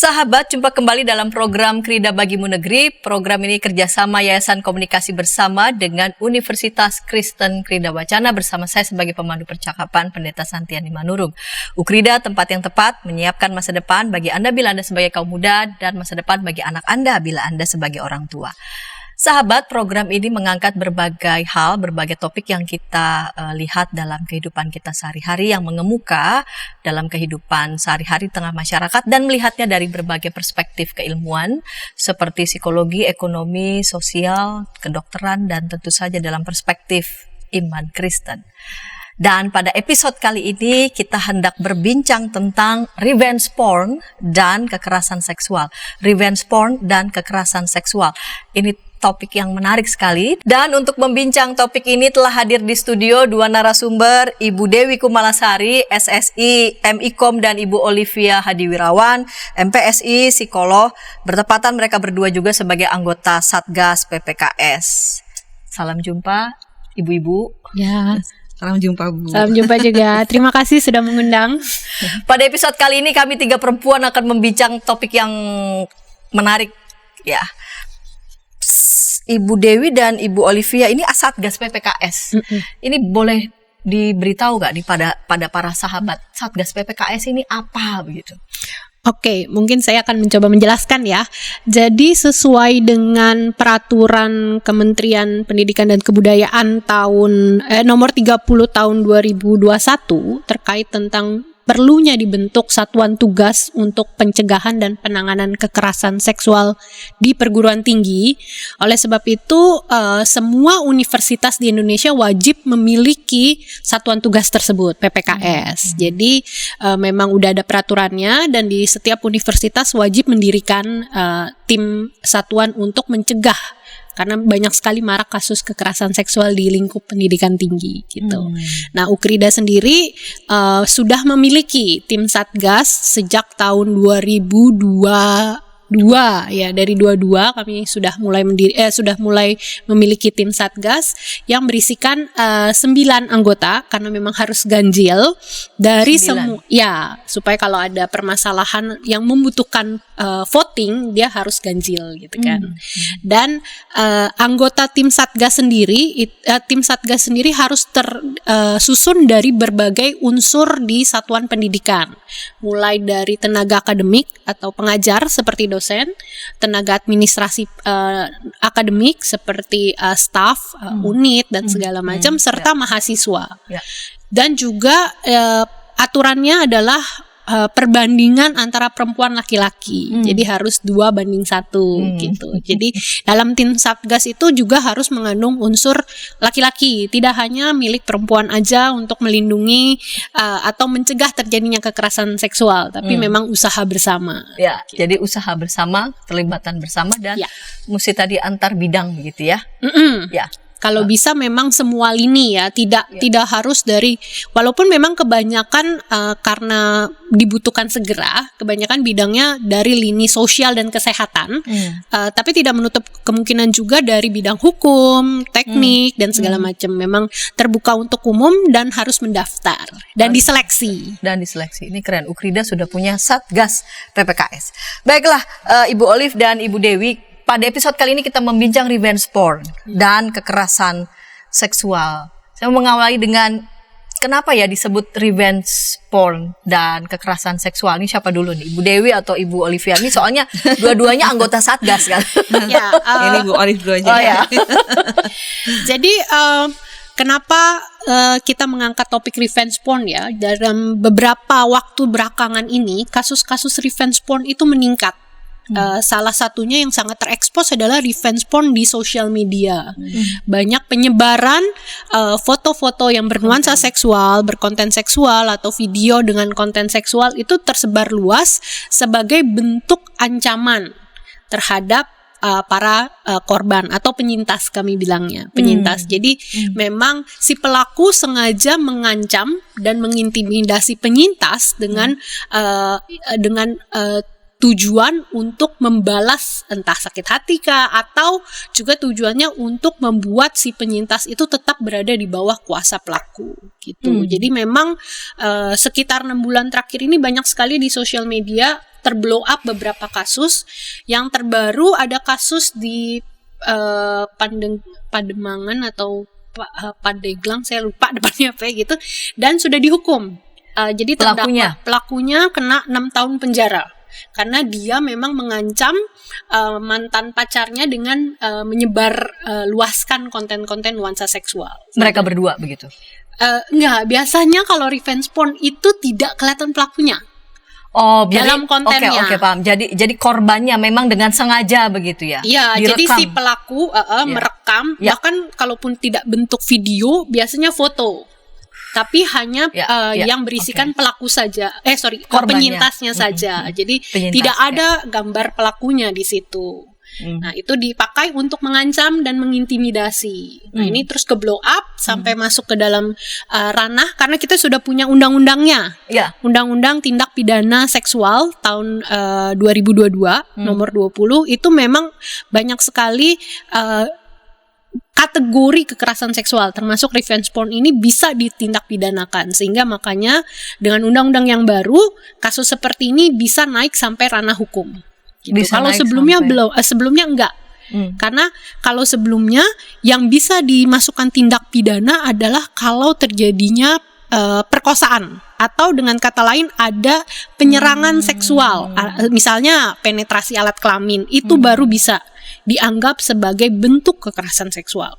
Sahabat, jumpa kembali dalam program Krida Bagimu Negeri. Program ini kerjasama Yayasan Komunikasi Bersama dengan Universitas Kristen Krida Wacana bersama saya sebagai pemandu percakapan Pendeta Santiani Manurung. Ukrida, tempat yang tepat menyiapkan masa depan bagi Anda bila Anda sebagai kaum muda dan masa depan bagi anak Anda bila Anda sebagai orang tua. Sahabat, program ini mengangkat berbagai hal, berbagai topik yang kita lihat dalam kehidupan kita sehari-hari yang mengemuka dalam kehidupan sehari-hari tengah masyarakat dan melihatnya dari berbagai perspektif keilmuan seperti psikologi, ekonomi, sosial, kedokteran, dan tentu saja dalam perspektif iman Kristen. Dan pada episode kali ini kita hendak berbincang tentang revenge porn dan kekerasan seksual. Revenge porn dan kekerasan seksual. Ini topik yang menarik sekali. Dan untuk membincang topik ini telah hadir di studio dua narasumber, Ibu Dewi Kumalasari, SSI, MIKOM, dan Ibu Olivia Hadiwirawan, MPSI, psikolog. Bertepatan mereka berdua juga sebagai anggota Satgas PPKS. Salam jumpa, Ibu-ibu. Ya. Salam jumpa, Bu. Salam jumpa juga. Terima kasih sudah mengundang. Pada episode kali ini kami tiga perempuan akan membincang topik yang menarik, ya. Ibu Dewi dan Ibu Olivia ini Satgas PPKS. Ini boleh diberitahu nggak pada para sahabat, Satgas PPKS ini apa begitu? Oke, mungkin saya akan mencoba menjelaskan ya. Jadi sesuai dengan peraturan Kementerian Pendidikan dan Kebudayaan nomor 30 tahun 2021 terkait tentang perlunya dibentuk satuan tugas untuk pencegahan dan penanganan kekerasan seksual di perguruan tinggi. Oleh sebab itu, semua universitas di Indonesia wajib memiliki satuan tugas tersebut, PPKS. Jadi, memang udah ada peraturannya dan di setiap universitas wajib mendirikan tim satuan untuk mencegah. Karena banyak sekali marak kasus kekerasan seksual di lingkup pendidikan tinggi gitu. Nah, Ukrida sendiri sudah memiliki tim Satgas sejak tahun 2022 ya, dari 22 kami sudah mulai memiliki tim Satgas yang berisikan 9 anggota karena memang harus ganjil dari semua ya, supaya kalau ada permasalahan yang membutuhkan voting dia harus ganjil gitu kan. Dan anggota tim Satgas sendiri harus tersusun dari berbagai unsur di satuan pendidikan, mulai dari tenaga akademik atau pengajar seperti dosen, tenaga administrasi akademik seperti staf, unit dan segala macam, serta mahasiswa. Dan juga aturannya adalah perbandingan antara perempuan laki-laki. Jadi harus 2:1 gitu. Jadi dalam tim Satgas itu juga harus mengandung unsur laki-laki, tidak hanya milik perempuan aja untuk melindungi atau mencegah terjadinya kekerasan seksual, tapi memang usaha bersama. Ya, gitu. Jadi usaha bersama, terlibatan bersama dan mesti tadi antar bidang begitu ya. Ya. Kalau bisa memang semua lini ya, tidak harus dari, walaupun memang kebanyakan karena dibutuhkan segera, kebanyakan bidangnya dari lini sosial dan kesehatan, tapi tidak menutup kemungkinan juga dari bidang hukum, teknik dan segala macam. Memang terbuka untuk umum dan harus mendaftar dan diseleksi. Ini keren. Ukrida sudah punya Satgas PPKS. Baiklah, Ibu Olive dan Ibu Dewi. Pada episode kali ini kita membincang revenge porn dan kekerasan seksual. Saya mengawali dengan kenapa ya disebut revenge porn dan kekerasan seksual. Ini siapa dulu nih? Ibu Dewi atau Ibu Olivia? Ini soalnya dua-duanya anggota Satgas kan? Ini Ibu Olive dulu aja. Oh ya. Jadi kenapa kita mengangkat topik revenge porn ya? Dalam beberapa waktu belakangan ini kasus-kasus revenge porn itu meningkat. Salah satunya yang sangat terekspos adalah revenge porn di sosial media. Banyak penyebaran foto-foto yang bernuansa seksual, berkonten seksual atau video dengan konten seksual itu tersebar luas sebagai bentuk ancaman terhadap para korban atau penyintas, kami bilangnya penyintas. Jadi memang si pelaku sengaja mengancam dan mengintimidasi penyintas dengan tujuan untuk membalas entah sakit hati kah, atau juga tujuannya untuk membuat si penyintas itu tetap berada di bawah kuasa pelaku gitu. Jadi memang sekitar 6 bulan terakhir ini banyak sekali di sosial media terblow up beberapa kasus. Yang terbaru ada kasus di Pademangan atau Pandeglang, saya lupa depannya apa gitu, dan sudah dihukum. Jadi pelakunya kena 6 tahun penjara karena dia memang mengancam mantan pacarnya dengan menyebar luaskan konten-konten nuansa seksual. Mereka berdua begitu? Enggak, biasanya kalau revenge porn itu tidak kelihatan pelakunya. Oh, dalam kontennya. Oke, paham. Jadi korbannya memang dengan sengaja begitu ya? Iya, jadi si pelaku merekam, bahkan kalaupun tidak bentuk video, biasanya foto. Tapi hanya yang berisikan pelaku saja. Penyintasnya saja. Jadi tidak ada gambar pelakunya di situ. Nah, itu dipakai untuk mengancam dan mengintimidasi. Nah, ini terus ke blow up sampai masuk ke dalam ranah, karena kita sudah punya undang-undangnya. Undang-undang Tindak Pidana Seksual tahun 2022 nomor 20 itu memang banyak sekali kategori kekerasan seksual, termasuk revenge porn ini bisa ditindak pidanakan, sehingga makanya dengan undang-undang yang baru kasus seperti ini bisa naik sampai ranah hukum. Gitu. Kalau sebelumnya sebelumnya enggak. Karena kalau sebelumnya yang bisa dimasukkan tindak pidana adalah kalau terjadinya perkosaan, atau dengan kata lain ada penyerangan seksual, misalnya penetrasi alat kelamin, itu baru bisa dianggap sebagai bentuk kekerasan seksual.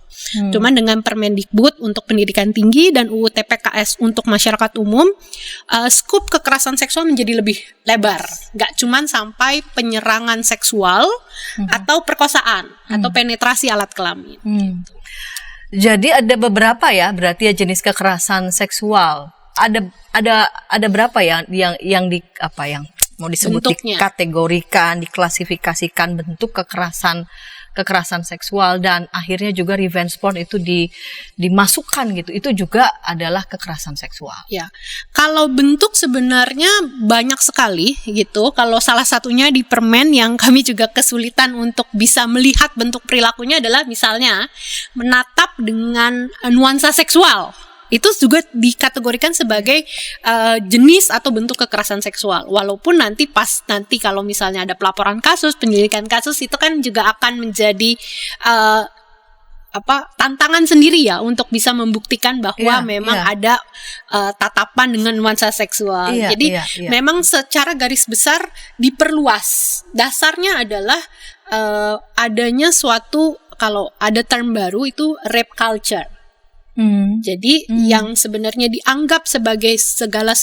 Cuman dengan Permendikbud untuk pendidikan tinggi dan UU TPKS untuk masyarakat umum, skup kekerasan seksual menjadi lebih lebar. Gak cuman sampai penyerangan seksual atau perkosaan atau penetrasi alat kelamin. Jadi ada beberapa ya, berarti ya jenis kekerasan seksual. Ada berapa ya yang mau disebut bentuknya, dikategorikan, diklasifikasikan bentuk kekerasan seksual, dan akhirnya juga revenge porn itu dimasukkan gitu. Itu juga adalah kekerasan seksual. Ya. Kalau bentuk sebenarnya banyak sekali gitu. Kalau salah satunya di Permen yang kami juga kesulitan untuk bisa melihat bentuk perilakunya adalah misalnya menatap dengan nuansa seksual. Itu juga dikategorikan sebagai jenis atau bentuk kekerasan seksual. Walaupun nanti kalau misalnya ada pelaporan kasus, penyelidikan kasus, itu kan juga akan menjadi tantangan sendiri ya untuk bisa membuktikan bahwa memang ada tatapan dengan nuansa seksual. Jadi memang secara garis besar diperluas. Dasarnya adalah adanya suatu, kalau ada term baru itu rape culture. Jadi yang sebenarnya dianggap sebagai segala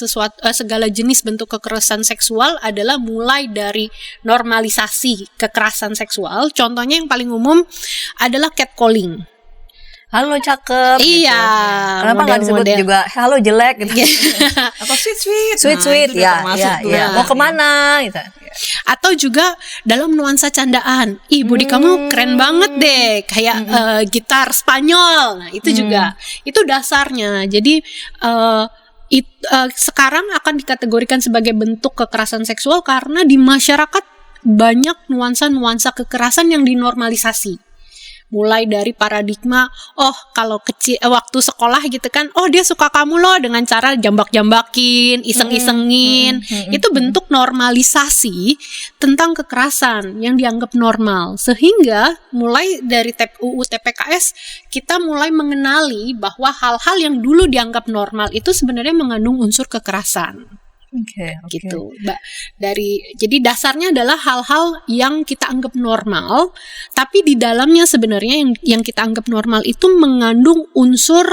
jenis bentuk kekerasan seksual adalah mulai dari normalisasi kekerasan seksual. Contohnya yang paling umum adalah catcalling. Halo cakep. Iya. Gitu. Kenapa nggak disebut juga halo jelek gitu? Atau sweet ya. Mau kemana gitu. Atau juga dalam nuansa candaan, body kamu keren banget deh, kayak gitar Spanyol. Nah, itu juga itu dasarnya. Jadi sekarang akan dikategorikan sebagai bentuk kekerasan seksual karena di masyarakat banyak nuansa-nuansa kekerasan yang dinormalisasi. Mulai dari paradigma, kalau kecil waktu sekolah gitu kan, dia suka kamu loh dengan cara jambak-jambakin, iseng-isengin. Itu bentuk normalisasi tentang kekerasan yang dianggap normal. Sehingga mulai dari UU TPKS kita mulai mengenali bahwa hal-hal yang dulu dianggap normal itu sebenarnya mengandung unsur kekerasan. Gitu, Mbak. Jadi dasarnya adalah hal-hal yang kita anggap normal, tapi di dalamnya sebenarnya yang kita anggap normal itu mengandung unsur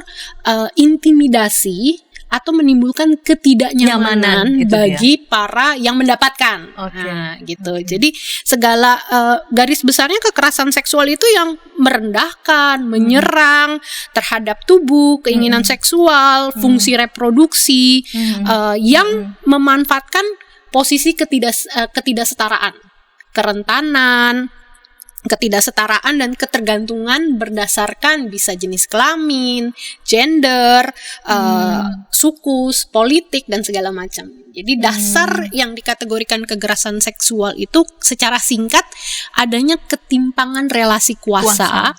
intimidasi atau menimbulkan ketidaknyamanan bagi para yang mendapatkan. Gitu. Jadi segala garis besarnya kekerasan seksual itu yang merendahkan, menyerang terhadap tubuh, keinginan seksual, fungsi reproduksi, yang memanfaatkan posisi ketidaksetaraan, kerentanan, ketidaksetaraan dan ketergantungan berdasarkan bisa jenis kelamin, gender, suku, politik dan segala macam. Jadi dasar yang dikategorikan kekerasan seksual itu secara singkat adanya ketimpangan relasi kuasa.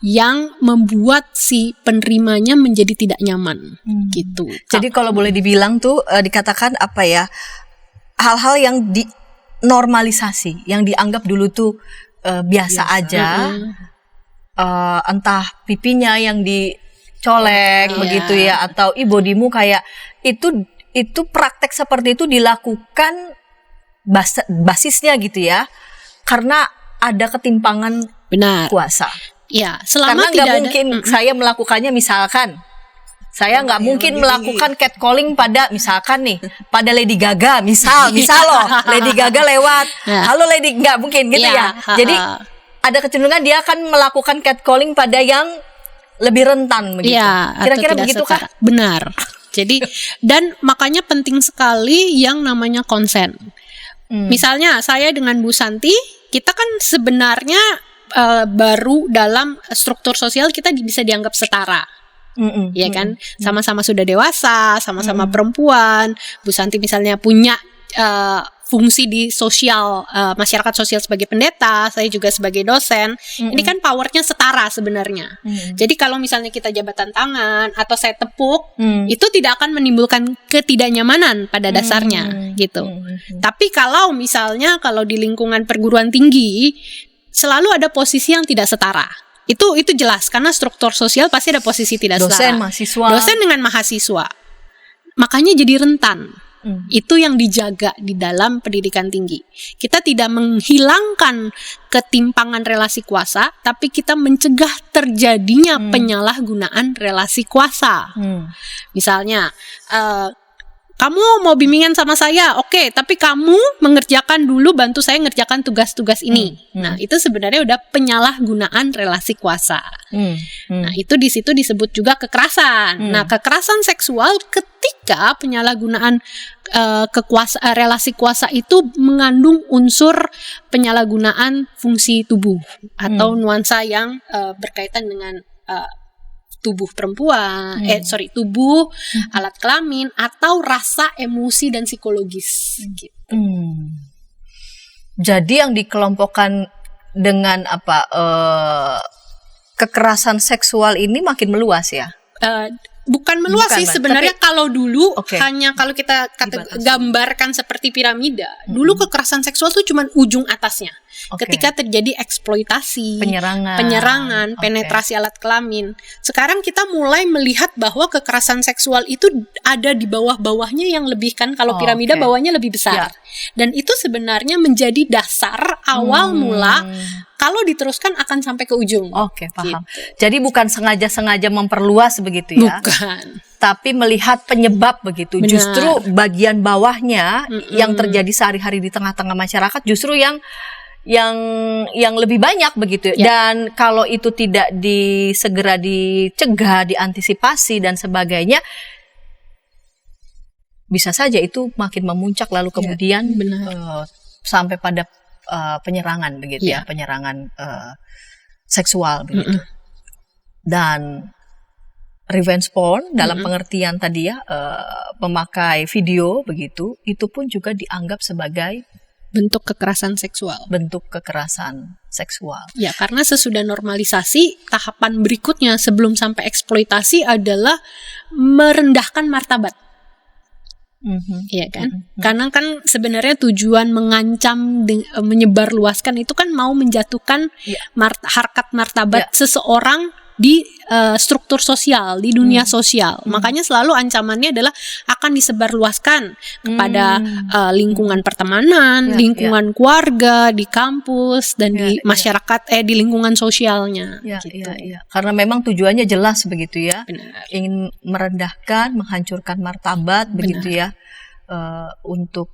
Yang membuat si penerimanya menjadi tidak nyaman, gitu. Jadi kalau boleh dibilang tuh dikatakan hal-hal yang normalisasi yang dianggap dulu tuh biasa aja. Entah pipinya yang dicolek begitu ya, atau bodimu kayak itu praktek seperti itu dilakukan basisnya gitu ya, karena ada ketimpangan Benar. kuasa. Ya, Karena selama nggak tidak mungkin ada saya melakukannya, misalkan saya nggak mungkin melakukan catcalling pada misalkan nih pada Lady Gaga misal loh, Lady Gaga lewat, halo Lady, nggak mungkin gitu ya. Jadi ada kecenderungan dia akan melakukan catcalling pada yang lebih rentan begitu. Ya, Kira-kira begitu kah? Benar. Jadi dan makanya penting sekali yang namanya konsen. Misalnya saya dengan Bu Santi, kita kan sebenarnya baru dalam struktur sosial kita bisa dianggap setara. Ya kan, sama-sama sudah dewasa, sama-sama perempuan. Bu Santi misalnya punya fungsi di sosial, masyarakat sosial sebagai pendeta, saya juga sebagai dosen. Ini kan powernya setara sebenarnya. Jadi kalau misalnya kita jabatan tangan atau saya tepuk, itu tidak akan menimbulkan ketidaknyamanan pada dasarnya gitu. Tapi kalau misalnya kalau di lingkungan perguruan tinggi selalu ada posisi yang tidak setara. Itu jelas karena struktur sosial pasti ada posisi tidak setara. Dosen, mahasiswa. Dosen dengan mahasiswa. Makanya jadi rentan. Itu yang dijaga di dalam pendidikan tinggi. Kita tidak menghilangkan ketimpangan relasi kuasa, tapi kita mencegah terjadinya penyalahgunaan relasi kuasa. Misalnya, kamu mau bimbingan sama saya, oke, tapi kamu mengerjakan dulu, bantu saya ngerjakan tugas-tugas ini. Nah, itu sebenarnya udah penyalahgunaan relasi kuasa. Nah, itu di situ disebut juga kekerasan. Nah, kekerasan seksual ketika penyalahgunaan relasi kuasa itu mengandung unsur penyalahgunaan fungsi tubuh atau nuansa yang berkaitan dengan tubuh perempuan, tubuh, alat kelamin, atau rasa emosi dan psikologis. Gitu. Jadi yang dikelompokkan dengan kekerasan seksual ini makin meluas ya? Bukan meluas sih sebenarnya, kalau dulu hanya kalau kita gambarkan seperti piramida, dulu kekerasan seksual itu cuma ujung atasnya. Ketika terjadi eksploitasi, penyerangan, penetrasi alat kelamin. Sekarang kita mulai melihat bahwa kekerasan seksual itu ada di bawah-bawahnya yang lebih, kan kalau piramida bawahnya lebih besar. Dan itu sebenarnya menjadi dasar awal mula kalau diteruskan akan sampai ke ujung. Oke, paham. Gitu. Jadi bukan sengaja memperluas begitu ya? Bukan. Tapi melihat penyebab begitu. Benar. Justru bagian bawahnya yang terjadi sehari-hari di tengah-tengah masyarakat justru yang lebih banyak begitu. Dan kalau itu tidak segera dicegah, diantisipasi dan sebagainya, bisa saja itu makin memuncak lalu kemudian sampai pada penyerangan begitu ya, penyerangan seksual begitu. Dan revenge porn dalam pengertian tadi ya, memakai video begitu, itu pun juga dianggap sebagai bentuk kekerasan seksual. Bentuk kekerasan seksual. Ya, karena sesudah normalisasi, tahapan berikutnya sebelum sampai eksploitasi adalah merendahkan martabat. Iya kan? Karena kan sebenarnya tujuan mengancam, menyebarluaskan itu kan mau menjatuhkan harkat martabat seseorang di struktur sosial, di dunia sosial. Makanya selalu ancamannya adalah akan disebarluaskan kepada lingkungan pertemanan, lingkungan keluarga, di kampus dan di masyarakat, di lingkungan sosialnya. Gitu. Karena memang tujuannya jelas begitu ya. Benar. Ingin merendahkan, menghancurkan martabat begitu ya, untuk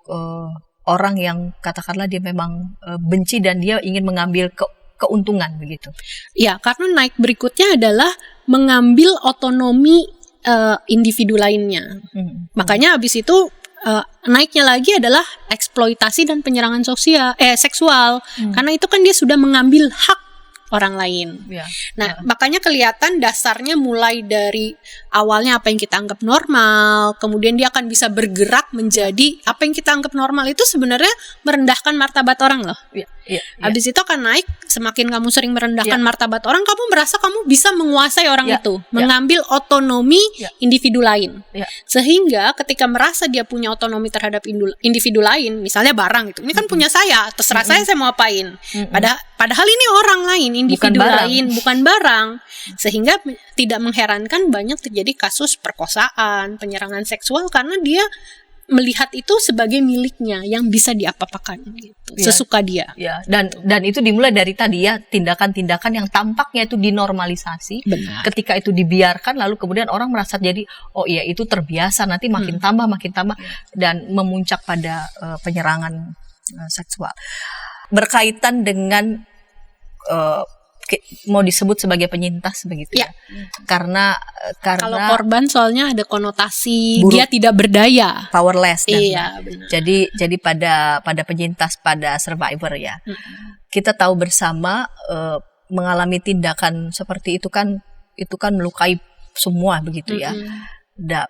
orang yang katakanlah dia memang benci dan dia ingin mengambil keuntungan begitu. Ya, karena naik berikutnya adalah mengambil otonomi individu lainnya. Makanya habis itu naiknya lagi adalah eksploitasi dan penyerangan seksual. Karena itu kan dia sudah mengambil hak orang lain. Makanya kelihatan dasarnya mulai dari awalnya apa yang kita anggap normal, kemudian dia akan bisa bergerak menjadi apa yang kita anggap normal itu sebenarnya merendahkan martabat orang loh. Iya. Habis itu akan naik, semakin kamu sering merendahkan Iya. martabat orang, kamu merasa kamu bisa menguasai orang Iya. itu, Iya. mengambil otonomi Iya. individu lain. Iya. Sehingga ketika merasa dia punya otonomi terhadap individu lain, misalnya barang itu, ini kan punya saya, terserah saya mau apain. Padahal ini orang lain, individu barang. lain, bukan barang. Sehingga tidak mengherankan banyak terjadi kasus perkosaan, penyerangan seksual karena dia melihat itu sebagai miliknya yang bisa diapa-apakan gitu, Iya. sesuka dia. Ya, dan itu dimulai dari tadi ya, tindakan-tindakan yang tampaknya itu dinormalisasi. Benar. Ketika itu dibiarkan, lalu kemudian orang merasa jadi, oh iya itu terbiasa, nanti makin tambah dan memuncak pada penyerangan seksual. Berkaitan dengan mau disebut sebagai penyintas begitu ya. Karena Kalau korban soalnya ada konotasi buruk, dia tidak berdaya. powerless dan Iya, benar. jadi pada penyintas, pada survivor ya. Kita tahu bersama mengalami tindakan seperti itu kan melukai semua begitu ya.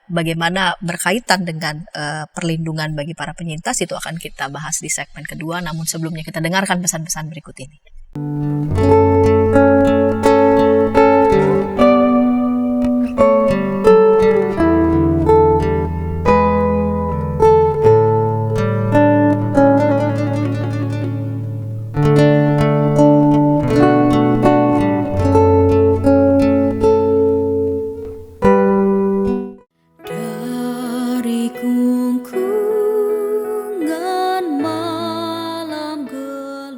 Bagaimana berkaitan dengan perlindungan bagi para penyintas itu akan kita bahas di segmen kedua. Namun sebelumnya kita dengarkan pesan-pesan berikut ini.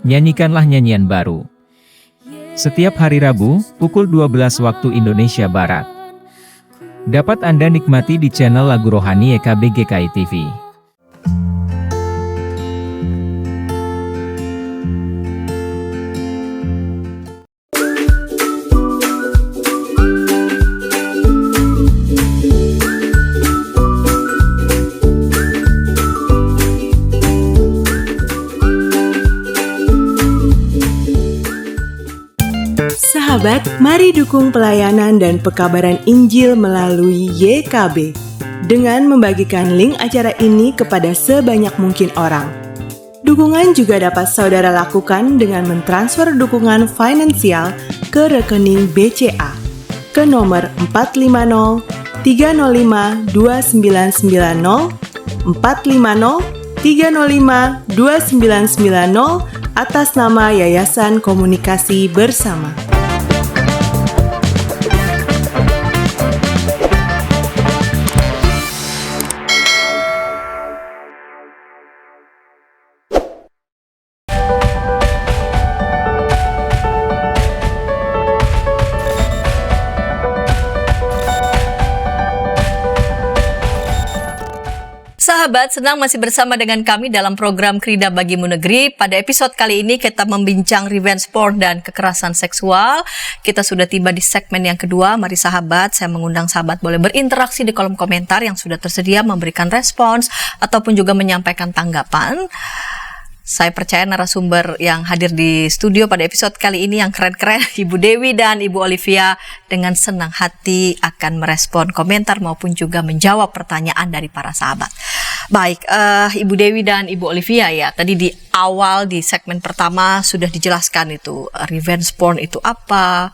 Nyanyikanlah nyanyian baru. Setiap hari Rabu, pukul 12 waktu Indonesia Barat. Dapat Anda nikmati di channel Lagu Rohani YKB GKI TV. Sahabat, mari dukung pelayanan dan pekabaran Injil melalui YKB dengan membagikan link acara ini kepada sebanyak mungkin orang. Dukungan juga dapat saudara lakukan dengan mentransfer dukungan finansial ke rekening BCA ke nomor 450 305 2990 450 305 2990 atas nama Yayasan Komunikasi Bersama. Sahabat, senang masih bersama dengan kami dalam program Krida Bagimu Negeri. Pada episode kali ini kita membincang revenge porn dan kekerasan seksual. Kita sudah tiba di segmen yang kedua. Mari sahabat, saya mengundang sahabat boleh berinteraksi di kolom komentar yang sudah tersedia, memberikan respons ataupun juga menyampaikan tanggapan. Saya percaya narasumber yang hadir di studio pada episode kali ini yang keren-keren, Ibu Dewi dan Ibu Olivia, dengan senang hati akan merespon komentar maupun juga menjawab pertanyaan dari para sahabat. Baik, Ibu Dewi dan Ibu Olivia ya, tadi di awal di segmen pertama sudah dijelaskan itu revenge porn itu apa,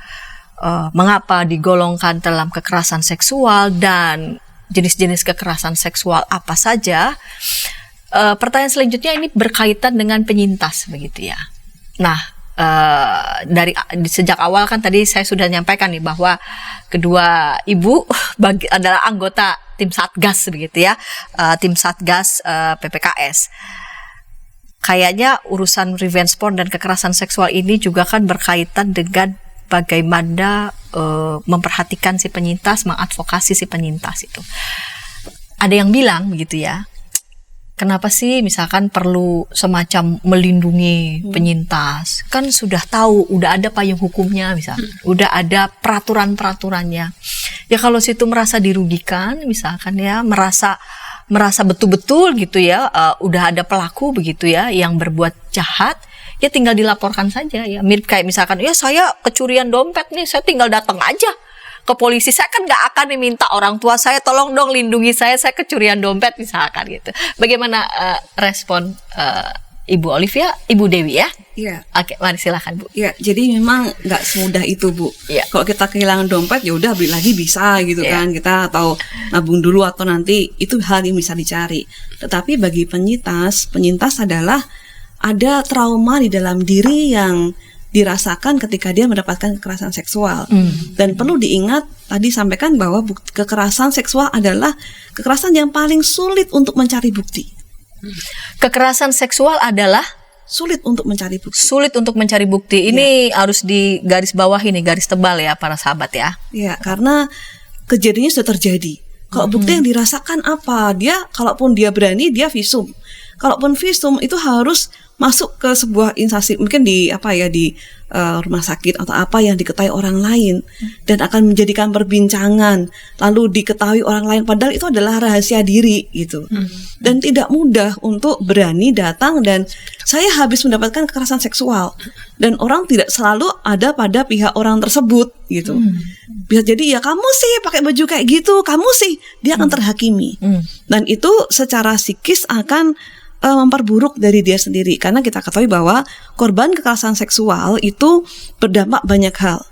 mengapa digolongkan dalam kekerasan seksual dan jenis-jenis kekerasan seksual apa saja. Pertanyaan selanjutnya ini berkaitan dengan penyintas begitu ya. Nah, sejak awal kan tadi saya sudah nyampaikan nih bahwa kedua ibu adalah anggota tim Satgas begitu ya, tim Satgas PPKS. Kayaknya urusan revenge porn dan kekerasan seksual ini juga kan berkaitan dengan bagaimana memperhatikan si penyintas, mengadvokasi si penyintas itu. Ada yang bilang begitu ya, kenapa sih misalkan perlu semacam melindungi penyintas? Kan sudah tahu, udah ada payung hukumnya misalkan, udah ada peraturan-peraturannya. Ya kalau situ merasa dirugikan misalkan ya, merasa betul-betul gitu ya, udah ada pelaku begitu ya yang berbuat jahat, ya tinggal dilaporkan saja ya. Mirip kayak misalkan, ya saya kecurian dompet nih, saya tinggal datang aja ke polisi. Saya kan nggak akan minta orang tua saya tolong dong lindungi saya kecurian dompet misalkan gitu. Bagaimana respon Ibu Olivia, Ibu Dewi ya? Iya. Oke, mari silakan Bu. Ya, jadi memang nggak semudah itu, Bu. Iya. Kalau kita kehilangan dompet, ya udah beli lagi bisa gitu Iya. kan. Kita atau nabung dulu atau nanti itu hal yang bisa dicari. Tetapi bagi penyintas adalah ada trauma di dalam diri yang dirasakan ketika dia mendapatkan kekerasan seksual. Dan perlu diingat tadi sampaikan bahwa kekerasan seksual adalah kekerasan yang paling sulit untuk mencari bukti. Kekerasan seksual adalah Sulit untuk mencari bukti. sulit untuk mencari bukti. Ini harus di garis bawah ini, garis tebal ya para sahabat ya. Ya, karena kejadiannya sudah terjadi. Kalau bukti yang dirasakan apa? Kalaupun dia berani, dia visum. Kalaupun visum itu harus masuk ke sebuah instansi, mungkin di rumah sakit atau apa yang diketahui orang lain dan akan menjadikan perbincangan, lalu diketahui orang lain padahal itu adalah rahasia diri gitu. Dan tidak mudah untuk berani datang dan saya habis mendapatkan kekerasan seksual dan orang tidak selalu ada pada pihak orang tersebut gitu. Bisa jadi ya kamu sih pakai baju kayak gitu, kamu sih, dia akan terhakimi. Dan itu secara psikis akan memperburuk dari dia sendiri karena kita ketahui bahwa korban kekerasan seksual itu berdampak banyak hal.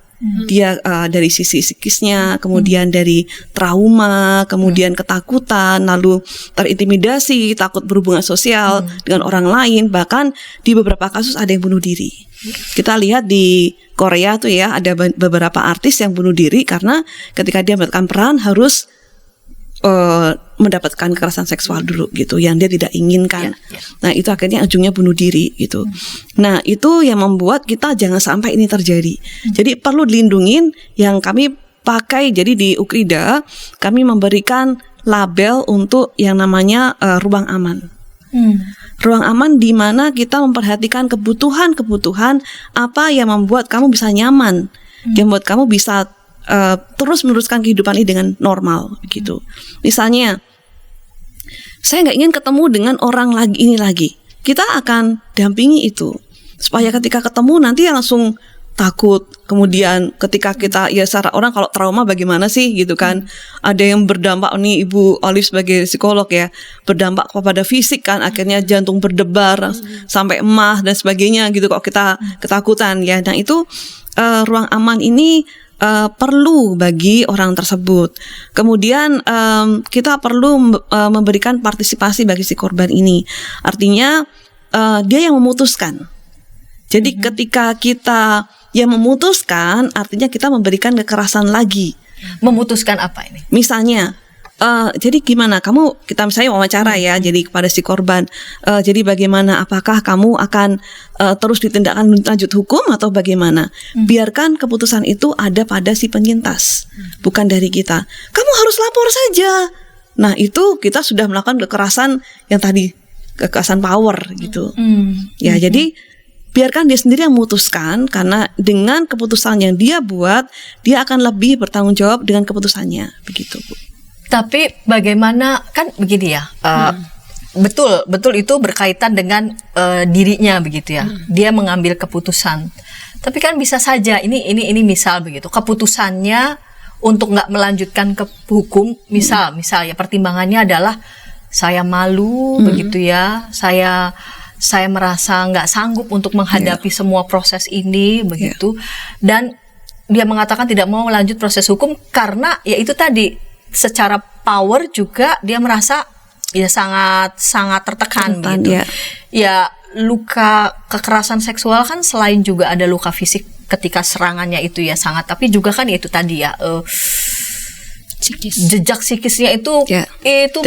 Dia dari sisi psikisnya, kemudian dari trauma, kemudian ketakutan, lalu terintimidasi, takut berhubungan sosial dengan orang lain, bahkan di beberapa kasus ada yang bunuh diri. Kita lihat di Korea tuh ya, ada beberapa artis yang bunuh diri karena ketika dia mendapatkan peran harus mendapatkan kekerasan seksual dulu gitu yang dia tidak inginkan. Nah, itu akhirnya ujungnya bunuh diri gitu. Nah, itu yang membuat kita jangan sampai ini terjadi. Jadi perlu dilindungin. Yang kami pakai, jadi di Ukrida kami memberikan label untuk yang namanya ruang aman. Ruang aman di mana kita memperhatikan kebutuhan apa yang membuat kamu bisa nyaman, yang membuat kamu bisa terus meneruskan kehidupan ini dengan normal gitu. Misalnya, saya nggak ingin ketemu dengan orang ini lagi. Kita akan dampingi itu supaya ketika ketemu nanti langsung takut. Kemudian ketika kita secara orang kalau trauma bagaimana sih gitu kan? Ada yang berdampak nih Ibu Olive sebagai psikolog ya, berdampak kepada fisik kan, akhirnya jantung berdebar sampai emah dan sebagainya gitu kalau kita ketakutan ya. Nah itu ruang aman ini perlu bagi orang tersebut. Kemudian kita perlu memberikan partisipasi bagi si korban ini. Artinya dia yang memutuskan. Jadi ketika kita yang memutuskan, artinya kita memberikan kekerasan lagi. Memutuskan apa ini? Misalnya, jadi gimana? Kita misalnya wawancara ya, jadi kepada si korban. Jadi bagaimana? Apakah kamu akan terus ditindakkan lanjut hukum atau bagaimana? Biarkan keputusan itu ada pada si penyintas, bukan dari kita. Kamu harus lapor saja. Nah itu kita sudah melakukan kekerasan yang tadi, kekerasan power gitu. Ya jadi biarkan dia sendiri yang memutuskan, karena dengan keputusan yang dia buat, dia akan lebih bertanggung jawab dengan keputusannya, begitu Bu. Tapi bagaimana, kan begini ya, betul itu berkaitan dengan dirinya begitu ya. Dia mengambil keputusan. Tapi kan bisa saja ini misal begitu, keputusannya untuk nggak melanjutkan ke hukum, misal ya pertimbangannya adalah saya malu begitu ya, saya merasa nggak sanggup untuk menghadapi semua proses ini begitu, dan dia mengatakan tidak mau lanjut proses hukum karena ya itu tadi, secara power juga dia merasa ya sangat tertekan gitu. Ya luka kekerasan seksual kan selain juga ada luka fisik ketika serangannya itu ya sangat, tapi juga kan ya itu tadi ya jejak psikisnya itu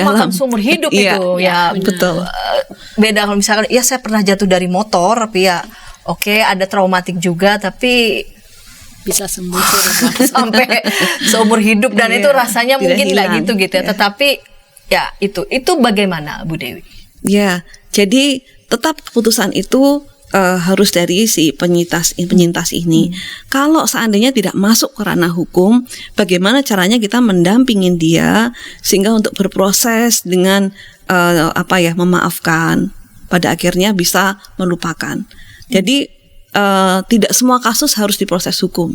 makan seumur hidup itu ya betul. Beda kalau misalkan ya saya pernah jatuh dari motor tapi ya oke, ada traumatik juga tapi bisa sembuh sampai seumur hidup dan itu rasanya mungkin nggak gitu ya. Tetapi ya itu bagaimana Bu Dewi? Ya, jadi tetap keputusan itu harus dari si penyintas ini. Kalau seandainya tidak masuk ke ranah hukum, bagaimana caranya kita mendampingin dia sehingga untuk berproses dengan memaafkan, pada akhirnya bisa melupakan. Jadi tidak semua kasus harus diproses hukum,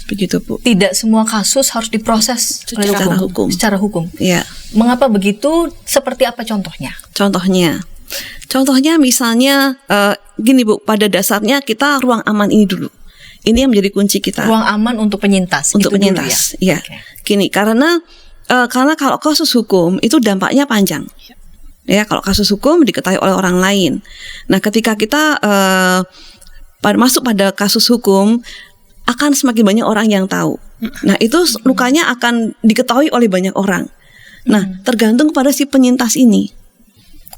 begitu Bu. Tidak semua kasus harus diproses secara hukum. Secara hukum. Ya. Mengapa begitu? Seperti apa contohnya? Contohnya, Contohnya misalnya gini Bu, pada dasarnya kita ruang aman ini dulu. Ini yang menjadi kunci kita. Ruang aman untuk penyintas. Untuk itu penyintas, dulu ya. ya. Gini, karena kalau kasus hukum itu dampaknya panjang. Ya, kalau kasus hukum diketahui oleh orang lain. Nah, ketika kita masuk pada kasus hukum, akan semakin banyak orang yang tahu. Nah, itu lukanya akan diketahui oleh banyak orang. Nah, tergantung pada si penyintas ini.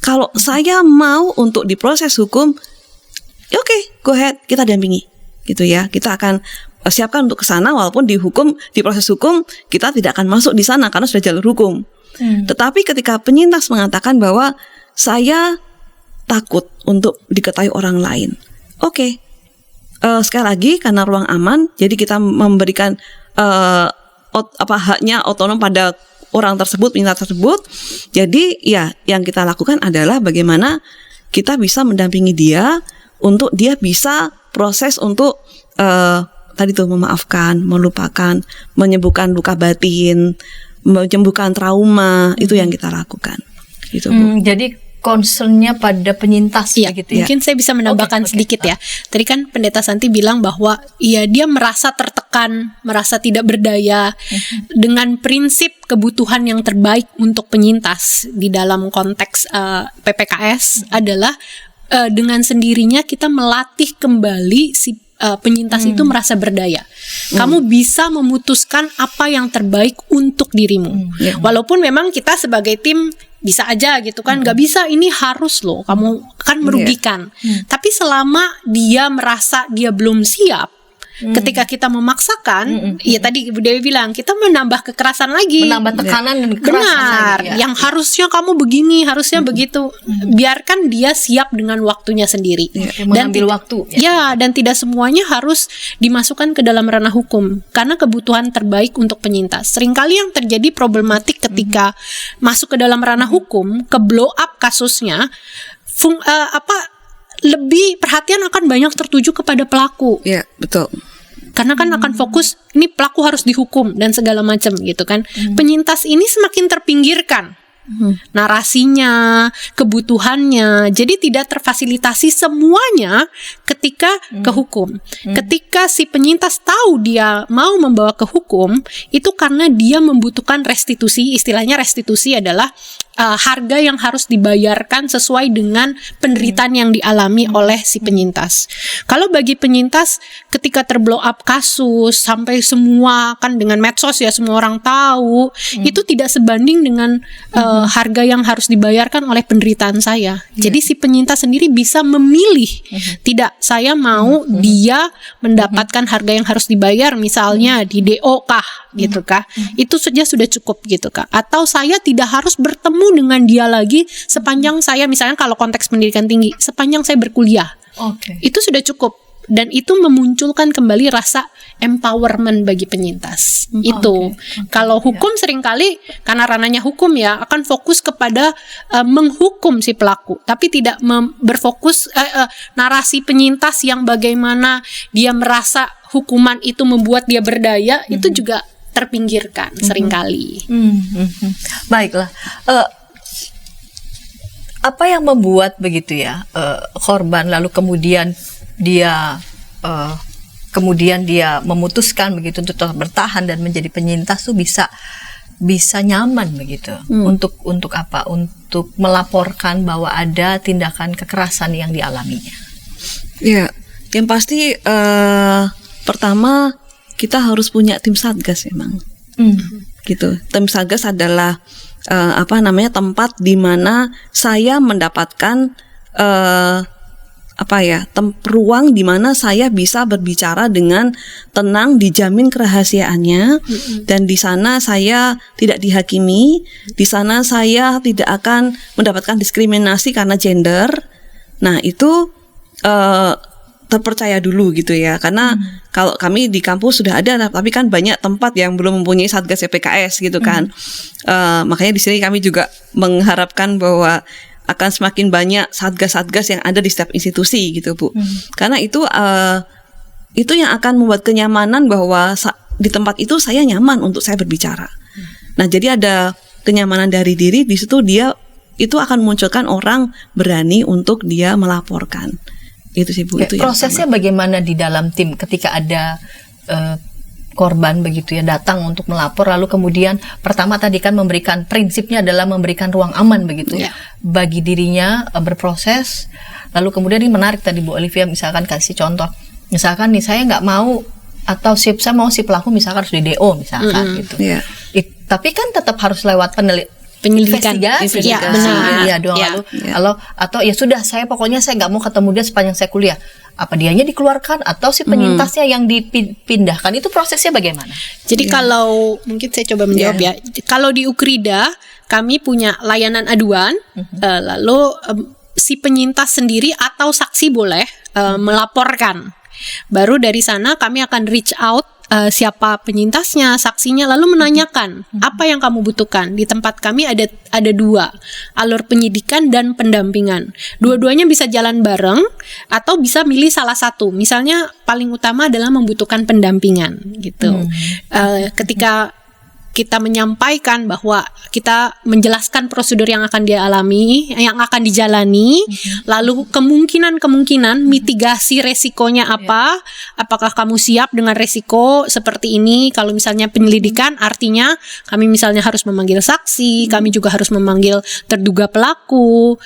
Kalau saya mau untuk diproses hukum, ya oke, go ahead, kita dampingi. Gitu ya, kita akan siapkan untuk ke sana, walaupun di proses hukum kita tidak akan masuk di sana karena sudah jalur hukum. Tetapi ketika penyintas mengatakan bahwa saya takut untuk diketahui orang lain, oke. Sekali lagi karena ruang aman, jadi kita memberikan haknya otonom pada orang tersebut, penyintas tersebut. Jadi ya yang kita lakukan adalah bagaimana kita bisa mendampingi dia untuk dia bisa proses untuk tadi tuh memaafkan, melupakan, menyembuhkan luka batin, menyembuhkan trauma, itu yang kita lakukan. Gitu, Bu. Jadi concernnya pada penyintas gitu ya. Mungkin saya bisa menambahkan sedikit ya. Tadi kan Pendeta Santi bilang bahwa dia merasa tertekan, merasa tidak berdaya dengan prinsip kebutuhan yang terbaik untuk penyintas di dalam konteks PPKS adalah dengan sendirinya kita melatih kembali si penyintas itu merasa berdaya. Kamu bisa memutuskan apa yang terbaik untuk dirimu. Walaupun memang kita sebagai tim bisa aja gitu kan, nggak bisa, ini harus loh, kamu kan merugikan. Tapi selama dia merasa dia belum siap, ketika kita memaksakan, ya tadi Ibu Dewi bilang, kita menambah kekerasan lagi, menambah tekanan dan kekerasan. Benar, lagi, ya. Yang harusnya kamu begini, harusnya begitu. Biarkan dia siap dengan waktunya sendiri. Dan mengambil waktu. Ya, dan tidak semuanya harus dimasukkan ke dalam ranah hukum, karena kebutuhan terbaik untuk penyintas. Seringkali yang terjadi problematik ketika masuk ke dalam ranah hukum, ke blow up kasusnya, lebih perhatian akan banyak tertuju kepada pelaku. Ya, betul. Karena kan akan fokus, ini pelaku harus dihukum dan segala macam gitu kan. Penyintas ini semakin terpinggirkan. Narasinya, kebutuhannya, jadi tidak terfasilitasi semuanya ketika ke hukum. Ketika si penyintas tahu dia mau membawa ke hukum, itu karena dia membutuhkan restitusi. Istilahnya restitusi adalah harga yang harus dibayarkan sesuai dengan penderitaan yang dialami oleh si penyintas. Kalau bagi penyintas ketika terblow up kasus sampai semua kan dengan medsos ya semua orang tahu, itu tidak sebanding dengan harga yang harus dibayarkan oleh penderitaan saya. Jadi si penyintas sendiri bisa memilih, tidak, saya mau dia mendapatkan harga yang harus dibayar, misalnya di DO kah gitu kah, itu saja sudah cukup gitu kah, atau saya tidak harus bertemu dengan dia lagi sepanjang saya, misalnya kalau konteks pendidikan tinggi, sepanjang saya berkuliah. Itu sudah cukup, dan itu memunculkan kembali rasa empowerment bagi penyintas. Itu kalau hukum seringkali karena ranahnya hukum ya akan fokus kepada menghukum si pelaku, tapi tidak berfokus narasi penyintas yang bagaimana dia merasa hukuman itu membuat dia berdaya, itu juga terpinggirkan seringkali. Baiklah. Apa yang membuat begitu ya korban lalu kemudian dia memutuskan begitu untuk tetap bertahan dan menjadi penyintas tuh bisa nyaman begitu untuk apa? Untuk melaporkan bahwa ada tindakan kekerasan yang dialaminya. Ya, yang pasti pertama kita harus punya tim satgas memang. Gitu. Tim satgas adalah tempat di mana saya mendapatkan ruang di mana saya bisa berbicara dengan tenang, dijamin kerahasiaannya, dan di sana saya tidak dihakimi, di sana saya tidak akan mendapatkan diskriminasi karena gender. Nah, itu terpercaya dulu gitu ya, karena kalau kami di kampus sudah ada, tapi kan banyak tempat yang belum mempunyai satgas PPKS gitu kan. Makanya di sini kami juga mengharapkan bahwa akan semakin banyak satgas-satgas yang ada di setiap institusi gitu Bu. Karena itu yang akan membuat kenyamanan bahwa di tempat itu saya nyaman untuk saya berbicara. Nah, jadi ada kenyamanan dari diri, di situ dia itu akan munculkan orang berani untuk dia melaporkan. Itu sih Bu. Itu prosesnya bagaimana di dalam tim ketika ada korban begitu ya datang untuk melapor, lalu kemudian pertama tadi kan memberikan, prinsipnya adalah memberikan ruang aman begitu bagi dirinya berproses. Lalu kemudian ini menarik tadi Bu Olivia misalkan kasih contoh, misalkan nih saya nggak mau, atau saya mau si pelaku misalkan harus di DO misalkan gitu. Tapi kan tetap harus lewat penyelidikan. Investigasi. Ya, benar. Iya dong. Lalu atau ya sudah, saya pokoknya saya nggak mau ketemu dia sepanjang saya kuliah. Apa dianya dikeluarkan atau si penyintasnya yang dipindahkan, itu prosesnya bagaimana? Jadi kalau mungkin saya coba menjawab ya. Kalau di Ukrida kami punya layanan aduan, lalu si penyintas sendiri atau saksi boleh melaporkan. Baru dari sana kami akan reach out siapa penyintasnya, saksinya, lalu menanyakan apa yang kamu butuhkan. Di tempat kami ada 2, alur penyidikan dan pendampingan. Dua-duanya bisa jalan bareng atau bisa milih salah satu. Misalnya paling utama adalah membutuhkan pendampingan gitu. Ketika kita menyampaikan bahwa kita menjelaskan prosedur yang akan dia alami, yang akan dijalani, lalu kemungkinan mitigasi resikonya apa, apakah kamu siap dengan resiko seperti ini. Kalau misalnya penyelidikan, artinya kami misalnya harus memanggil saksi, kami juga harus memanggil terduga pelaku,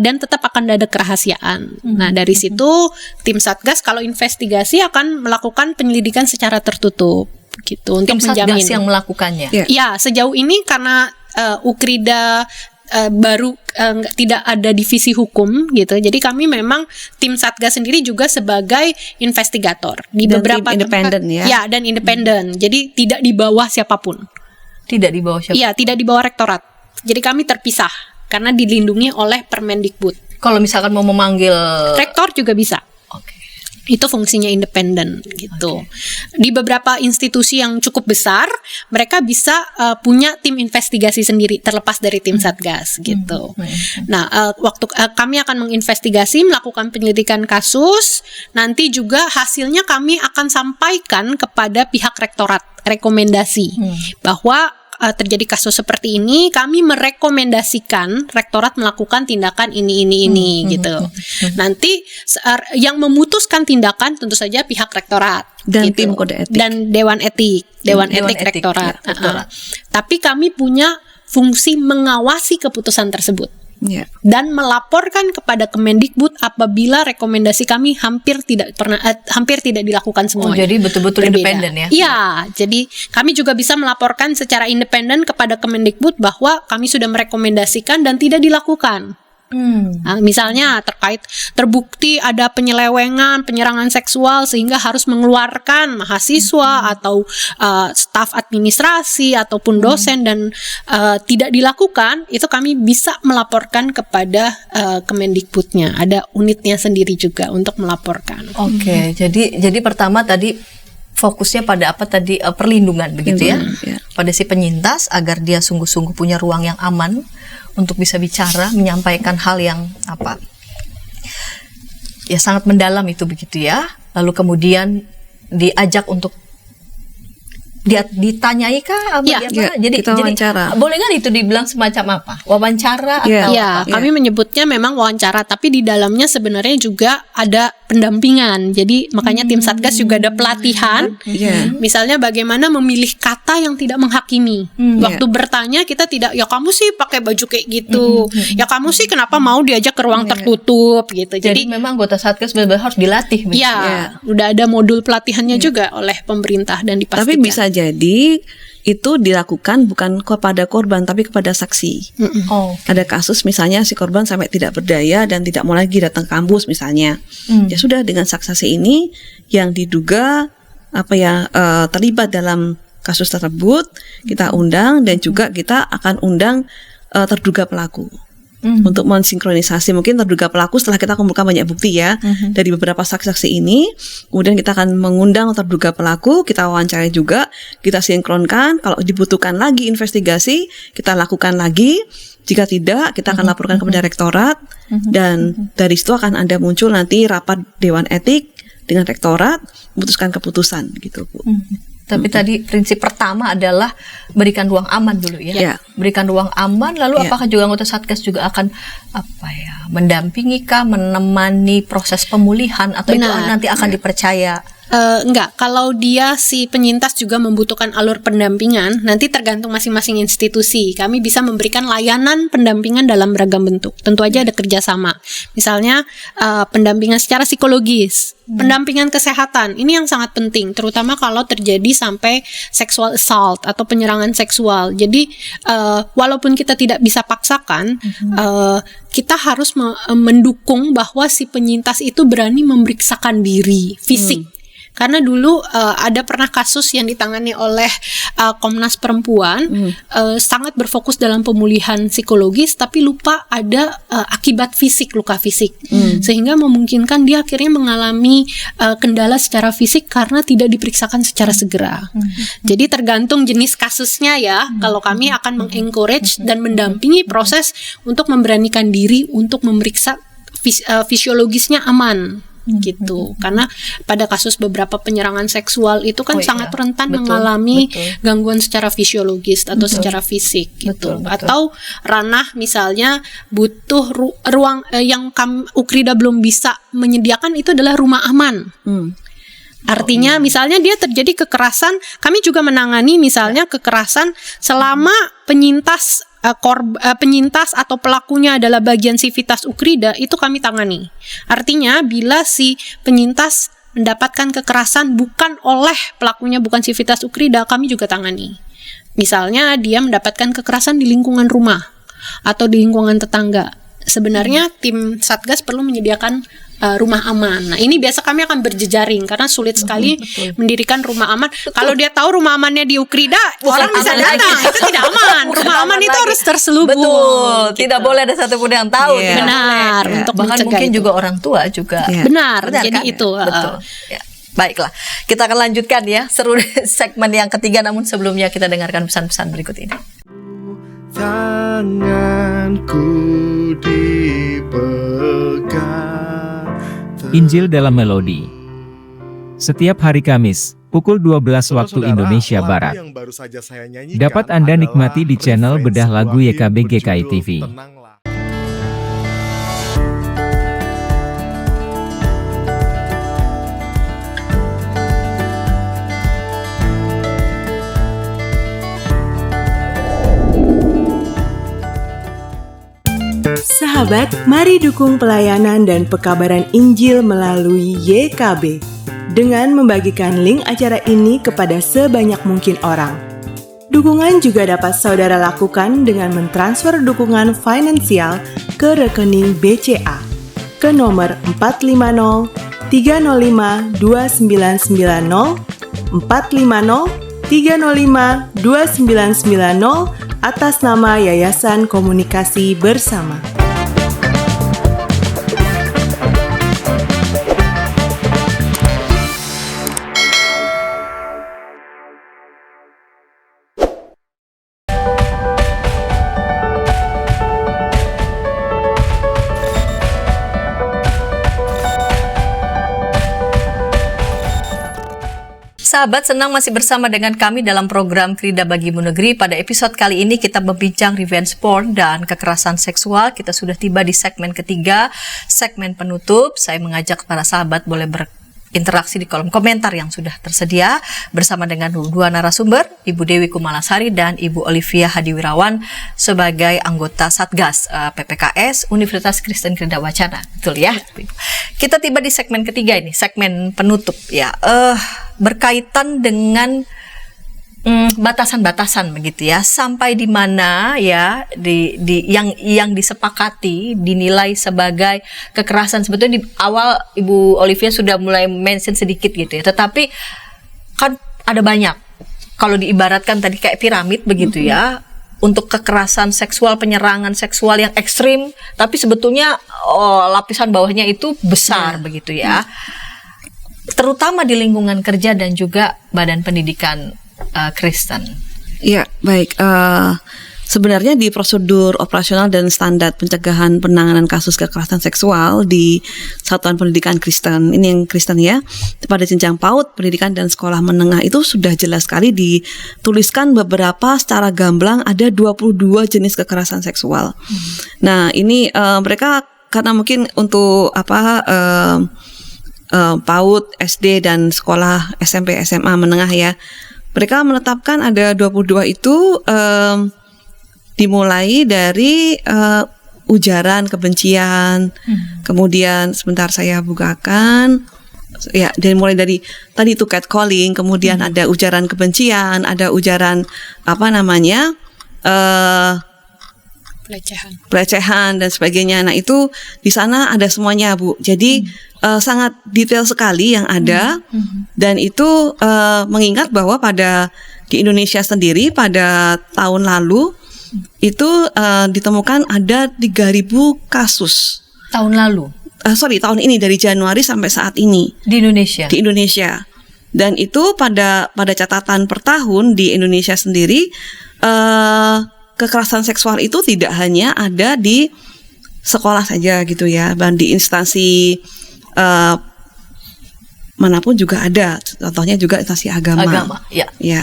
dan tetap akan ada kerahasiaan. Nah dari situ tim Satgas kalau investigasi akan melakukan penyelidikan secara tertutup gitu untuk menjamin. Satgas yang melakukannya. Ya, sejauh ini karena Ukrida baru tidak ada divisi hukum gitu. Jadi kami memang tim Satgas sendiri juga sebagai investigator di dan beberapa independen ya. Ya, dan independen. Jadi tidak di bawah siapapun. Tidak di bawah siapapun. Iya, tidak di bawah rektorat. Jadi kami terpisah karena dilindungi oleh Permendikbud. Kalau misalkan mau memanggil rektor juga bisa. Itu fungsinya independen gitu. Di beberapa institusi yang cukup besar, mereka bisa punya tim investigasi sendiri terlepas dari tim Satgas gitu. Nah, waktu kami akan menginvestigasi, melakukan penyelidikan kasus, nanti juga hasilnya kami akan sampaikan kepada pihak rektorat, rekomendasi bahwa terjadi kasus seperti ini, kami merekomendasikan rektorat melakukan tindakan ini gitu. Nanti yang memutuskan tindakan tentu saja pihak rektorat dan gitu. tim kode etik Dan dewan etik rektorat. Tapi kami punya fungsi mengawasi keputusan tersebut. Dan melaporkan kepada Kemendikbud apabila rekomendasi kami hampir tidak dilakukan semua. Jadi betul-betul independen ya? Iya, jadi kami juga bisa melaporkan secara independen kepada Kemendikbud bahwa kami sudah merekomendasikan dan tidak dilakukan. Nah, misalnya terbukti ada penyelewengan, penyerangan seksual sehingga harus mengeluarkan mahasiswa atau staf administrasi ataupun dosen dan tidak dilakukan, itu kami bisa melaporkan kepada Kemendikbudnya. Ada unitnya sendiri juga untuk melaporkan. Oke, jadi pertama tadi fokusnya pada apa tadi, perlindungan begitu ya, pada si penyintas agar dia sungguh-sungguh punya ruang yang aman untuk bisa bicara, menyampaikan hal yang ya sangat mendalam itu begitu ya. Lalu kemudian diajak untuk ditanyai kah? Jadi kita wawancara. Boleh nggak itu dibilang semacam apa? Wawancara atau apa? Kami menyebutnya memang wawancara, tapi di dalamnya sebenarnya juga ada pendampingan. Jadi makanya tim Satgas juga ada pelatihan. Misalnya bagaimana memilih kata yang tidak menghakimi. Waktu bertanya kita tidak, ya kamu sih pakai baju kayak gitu. Ya kamu sih kenapa mau diajak ke ruang tertutup gitu. Jadi memang anggota Satgas benar-benar harus dilatih. Udah ada modul pelatihannya juga oleh pemerintah dan dipastikan. Tapi bisa jadi itu dilakukan bukan kepada korban tapi kepada saksi. Ada kasus misalnya si korban sampai tidak berdaya dan tidak mau lagi datang ke kampus misalnya. Ya sudah, dengan saksi ini yang diduga terlibat dalam kasus tersebut kita undang, dan juga kita akan undang terduga pelaku. Untuk mensinkronisasi mungkin terduga pelaku setelah kita kumpulkan banyak bukti ya dari beberapa saksi-saksi ini, kemudian kita akan mengundang terduga pelaku, kita wawancarai juga, kita sinkronkan, kalau dibutuhkan lagi investigasi kita lakukan lagi, jika tidak kita akan laporkan kepada rektorat, dan dari situ akan ada muncul nanti rapat dewan etik dengan rektorat memutuskan keputusan gitu Bu. Tapi tadi prinsip pertama adalah berikan ruang aman dulu ya. Ya. Berikan ruang aman, lalu Ya. apakah juga anggota Satgas juga akan mendampingi kah, menemani proses pemulihan, atau itu Benar. nanti akan dipercaya? Enggak, kalau dia si penyintas juga membutuhkan alur pendampingan, nanti tergantung masing-masing institusi. Kami bisa memberikan layanan pendampingan dalam beragam bentuk. Tentu aja ada kerjasama. Misalnya pendampingan secara psikologis, pendampingan kesehatan. Ini yang sangat penting, terutama kalau terjadi sampai sexual assault atau penyerangan seksual. Jadi walaupun kita tidak bisa paksakan, kita harus mendukung bahwa si penyintas itu berani memeriksakan diri fisik. Karena dulu ada pernah kasus yang ditangani oleh Komnas Perempuan, sangat berfokus dalam pemulihan psikologis, tapi lupa ada akibat fisik, luka fisik, sehingga memungkinkan dia akhirnya mengalami kendala secara fisik karena tidak diperiksakan secara segera. Jadi tergantung jenis kasusnya ya. Kalau kami akan mengencourage dan mendampingi proses untuk memberanikan diri untuk memeriksa fisiologisnya aman. Gitu, karena pada kasus beberapa penyerangan seksual itu kan sangat rentan mengalami gangguan secara fisiologis atau secara fisik gitu. Atau ranah misalnya butuh ruang yang Ukrida belum bisa menyediakan, itu adalah rumah aman. Artinya misalnya dia terjadi kekerasan, kami juga menangani misalnya kekerasan selama penyintas atau pelakunya adalah bagian sivitas Ukrida, itu kami tangani. Artinya bila si penyintas mendapatkan kekerasan bukan oleh pelakunya, bukan sivitas Ukrida, kami juga tangani. Misalnya dia mendapatkan kekerasan di lingkungan rumah atau di lingkungan tetangga. Sebenarnya tim Satgas perlu menyediakan rumah aman. Nah, ini biasa kami akan berjejaring karena sulit sekali mendirikan rumah aman. Kalau dia tahu rumah amannya di Ukrida, orang bisa datang. Itu tidak aman. Rumah aman itu harus terselubung. Betul, gitu. tidak boleh ada satupun yang tahu. Iya. Benar, untuk Bahkan mencegah mungkin itu. juga orang tua juga. Iya. Benar, jadi kan? itu. Betul. Ya. Baiklah, kita akan lanjutkan ya seru segmen yang ketiga, namun sebelumnya kita dengarkan pesan-pesan berikut ini. Tanganku dipegang. Injil dalam Melodi. Setiap hari Kamis, pukul 12 waktu Saudara, Indonesia lagu Barat. yang baru saja saya nyanyikan Dapat Anda adalah nikmati di channel referensi Bedah Lagu sebuah YKB hymn GKI berjudul TV. Tenanglah. Sahabat, mari dukung pelayanan dan pekabaran Injil melalui YKB dengan membagikan link acara ini kepada sebanyak mungkin orang. Dukungan juga dapat saudara lakukan dengan mentransfer dukungan finansial ke rekening BCA ke nomor 450 305 2990 450 305 2990 atas nama Yayasan Komunikasi Bersama. Sahabat, senang masih bersama dengan kami dalam program Krida Bagimu Negeri. Pada episode kali ini kita membincang revenge porn dan kekerasan seksual. Kita sudah tiba di segmen ketiga, segmen penutup. Saya mengajak para sahabat boleh berinteraksi di kolom komentar yang sudah tersedia bersama dengan dua narasumber, Ibu Dewi Kumalasari dan Ibu Olivia Hadiwirawan sebagai anggota Satgas PPKS Universitas Kristen Krida Wacana. Betul ya? Kita tiba di segmen ketiga ini, segmen penutup ya. Berkaitan dengan batasan-batasan begitu ya, sampai di mana ya yang disepakati dinilai sebagai kekerasan. Sebetulnya di awal Ibu Olivia sudah mulai mention sedikit gitu ya, tetapi kan ada banyak, kalau diibaratkan tadi kayak piramid begitu ya, untuk kekerasan seksual, penyerangan seksual yang ekstrim, tapi sebetulnya lapisan bawahnya itu besar begitu ya, terutama di lingkungan kerja dan juga badan pendidikan Kristen. Ya, baik. sebenarnya di prosedur operasional dan standar pencegahan penanganan kasus kekerasan seksual di Satuan Pendidikan Kristen, ini yang Kristen ya, pada jenjang PAUD, pendidikan dan sekolah menengah itu sudah jelas sekali dituliskan beberapa secara gamblang ada 22 jenis kekerasan seksual. Nah, ini mereka karena mungkin untuk PAUD, SD dan sekolah SMP, SMA menengah ya, mereka menetapkan ada 22 itu dimulai dari ujaran kebencian, kemudian sebentar saya bukakan, ya, dan mulai dari tadi itu catcalling, kemudian ada ujaran kebencian, ada ujaran pelecehan dan sebagainya. Nah, itu di sana ada semuanya, Bu. Jadi sangat detail sekali yang ada, dan itu mengingat bahwa di Indonesia sendiri pada tahun lalu itu ditemukan ada 3.000 kasus. Tahun lalu? Tahun ini dari Januari sampai saat ini. Di Indonesia? Di Indonesia. Dan itu pada catatan per tahun di Indonesia sendiri, kekerasan seksual itu tidak hanya ada di sekolah saja gitu ya, dan di instansi manapun juga ada. Contohnya juga instansi agama. Ya. Ya,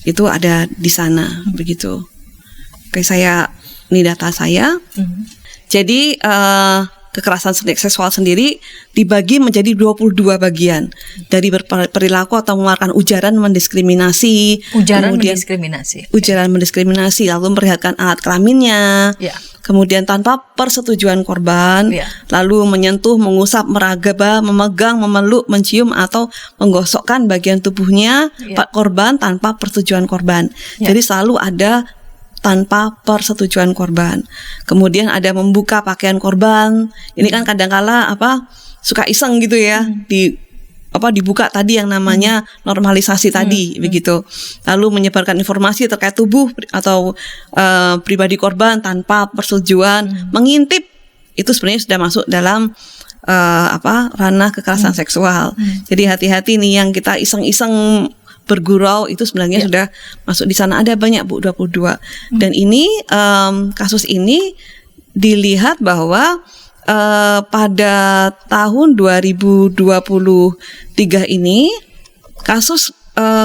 itu ada di sana begitu. Oke, ini data saya. Jadi kekerasan seksual sendiri dibagi menjadi 22 bagian, dari berperilaku atau mengeluarkan ujaran mendiskriminasi, ujaran mendiskriminasi, lalu memperlihatkan alat kelaminnya, kemudian tanpa persetujuan korban, lalu menyentuh, mengusap, meraba, memegang, memeluk, mencium atau menggosokkan bagian tubuhnya korban tanpa persetujuan korban. Jadi selalu ada tanpa persetujuan korban. Kemudian ada membuka pakaian korban. Ini kan kadangkala suka iseng gitu ya, dibuka tadi yang namanya normalisasi tadi begitu. Lalu menyebarkan informasi terkait tubuh atau pribadi korban tanpa persetujuan, mengintip, itu sebenarnya sudah masuk dalam ranah kekerasan seksual. Jadi hati-hati nih yang kita iseng-iseng bergurau, itu sebenarnya sudah masuk di sana. Ada banyak, Bu, 22. Dan ini kasus ini dilihat bahwa pada tahun 2023 ini kasus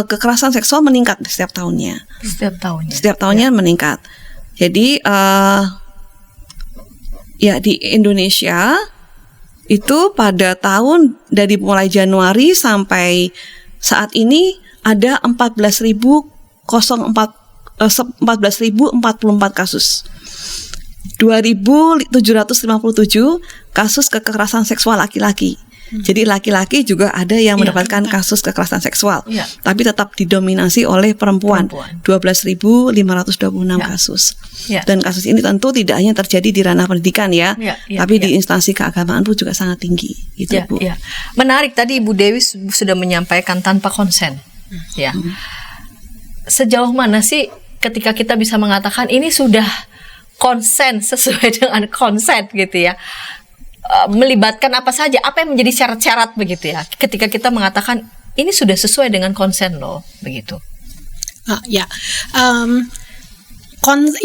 kekerasan seksual meningkat setiap tahunnya. Setiap tahunnya meningkat. Jadi ya di Indonesia itu pada tahun dari mulai Januari sampai saat ini ada 14.044 kasus. 2.757 kasus kekerasan seksual laki-laki. Jadi laki-laki juga ada yang mendapatkan kasus kekerasan seksual, tapi tetap didominasi oleh perempuan. 12.526 kasus. Dan kasus ini tentu tidak hanya terjadi di ranah pendidikan tapi di instansi keagamaan pun juga sangat tinggi. Itu, Bu. Menarik, tadi Ibu Dewi sudah menyampaikan tanpa konsen. Sejauh mana sih ketika kita bisa mengatakan ini sudah konsen, sesuai dengan konsen gitu ya? Melibatkan apa saja, apa yang menjadi syarat-syarat begitu ya, ketika kita mengatakan ini sudah sesuai dengan konsen loh, begitu.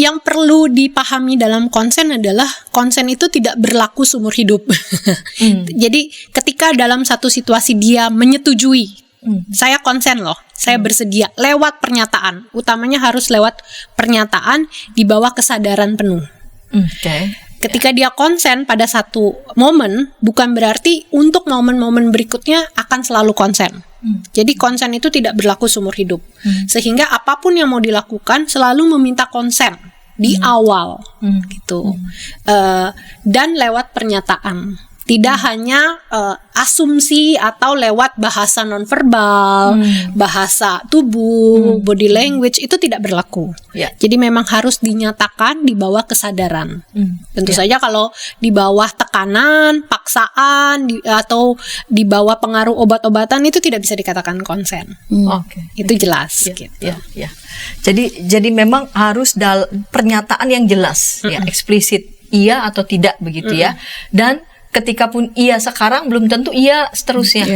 Yang perlu dipahami dalam konsen adalah konsen itu tidak berlaku seumur hidup. Jadi ketika dalam satu situasi dia menyetujui, saya konsen loh, saya bersedia, lewat pernyataan, utamanya harus lewat pernyataan di bawah kesadaran penuh. Ketika dia konsen pada satu momen, bukan berarti untuk momen-momen berikutnya akan selalu konsen. Jadi konsen itu tidak berlaku seumur hidup. Sehingga apapun yang mau dilakukan selalu meminta konsen di awal, gitu. Dan lewat pernyataan. Tidak hanya asumsi atau lewat bahasa nonverbal, bahasa tubuh, body language, itu tidak berlaku. Jadi memang harus dinyatakan di bawah kesadaran. Tentu saja kalau di bawah tekanan, paksaan, atau di bawah pengaruh obat-obatan itu tidak bisa dikatakan konsen. Itu jelas. Gitu. Jadi memang harus pernyataan yang jelas, eksplisit, iya atau tidak begitu ya. Dan ketika pun iya sekarang belum tentu iya seterusnya.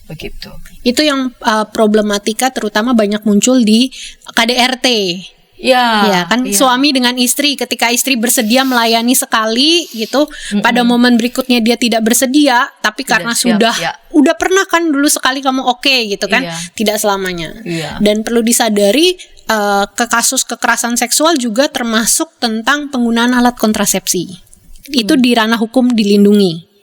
Begitu. Itu yang problematika terutama banyak muncul di KDRT Ya kan, suami dengan istri, ketika istri bersedia melayani sekali gitu, pada momen berikutnya dia tidak bersedia, tapi karena siap, udah pernah kan dulu sekali kamu gitu kan, tidak selamanya. Dan perlu disadari ke kasus kekerasan seksual juga termasuk tentang penggunaan alat kontrasepsi. Itu di ranah hukum dilindungi.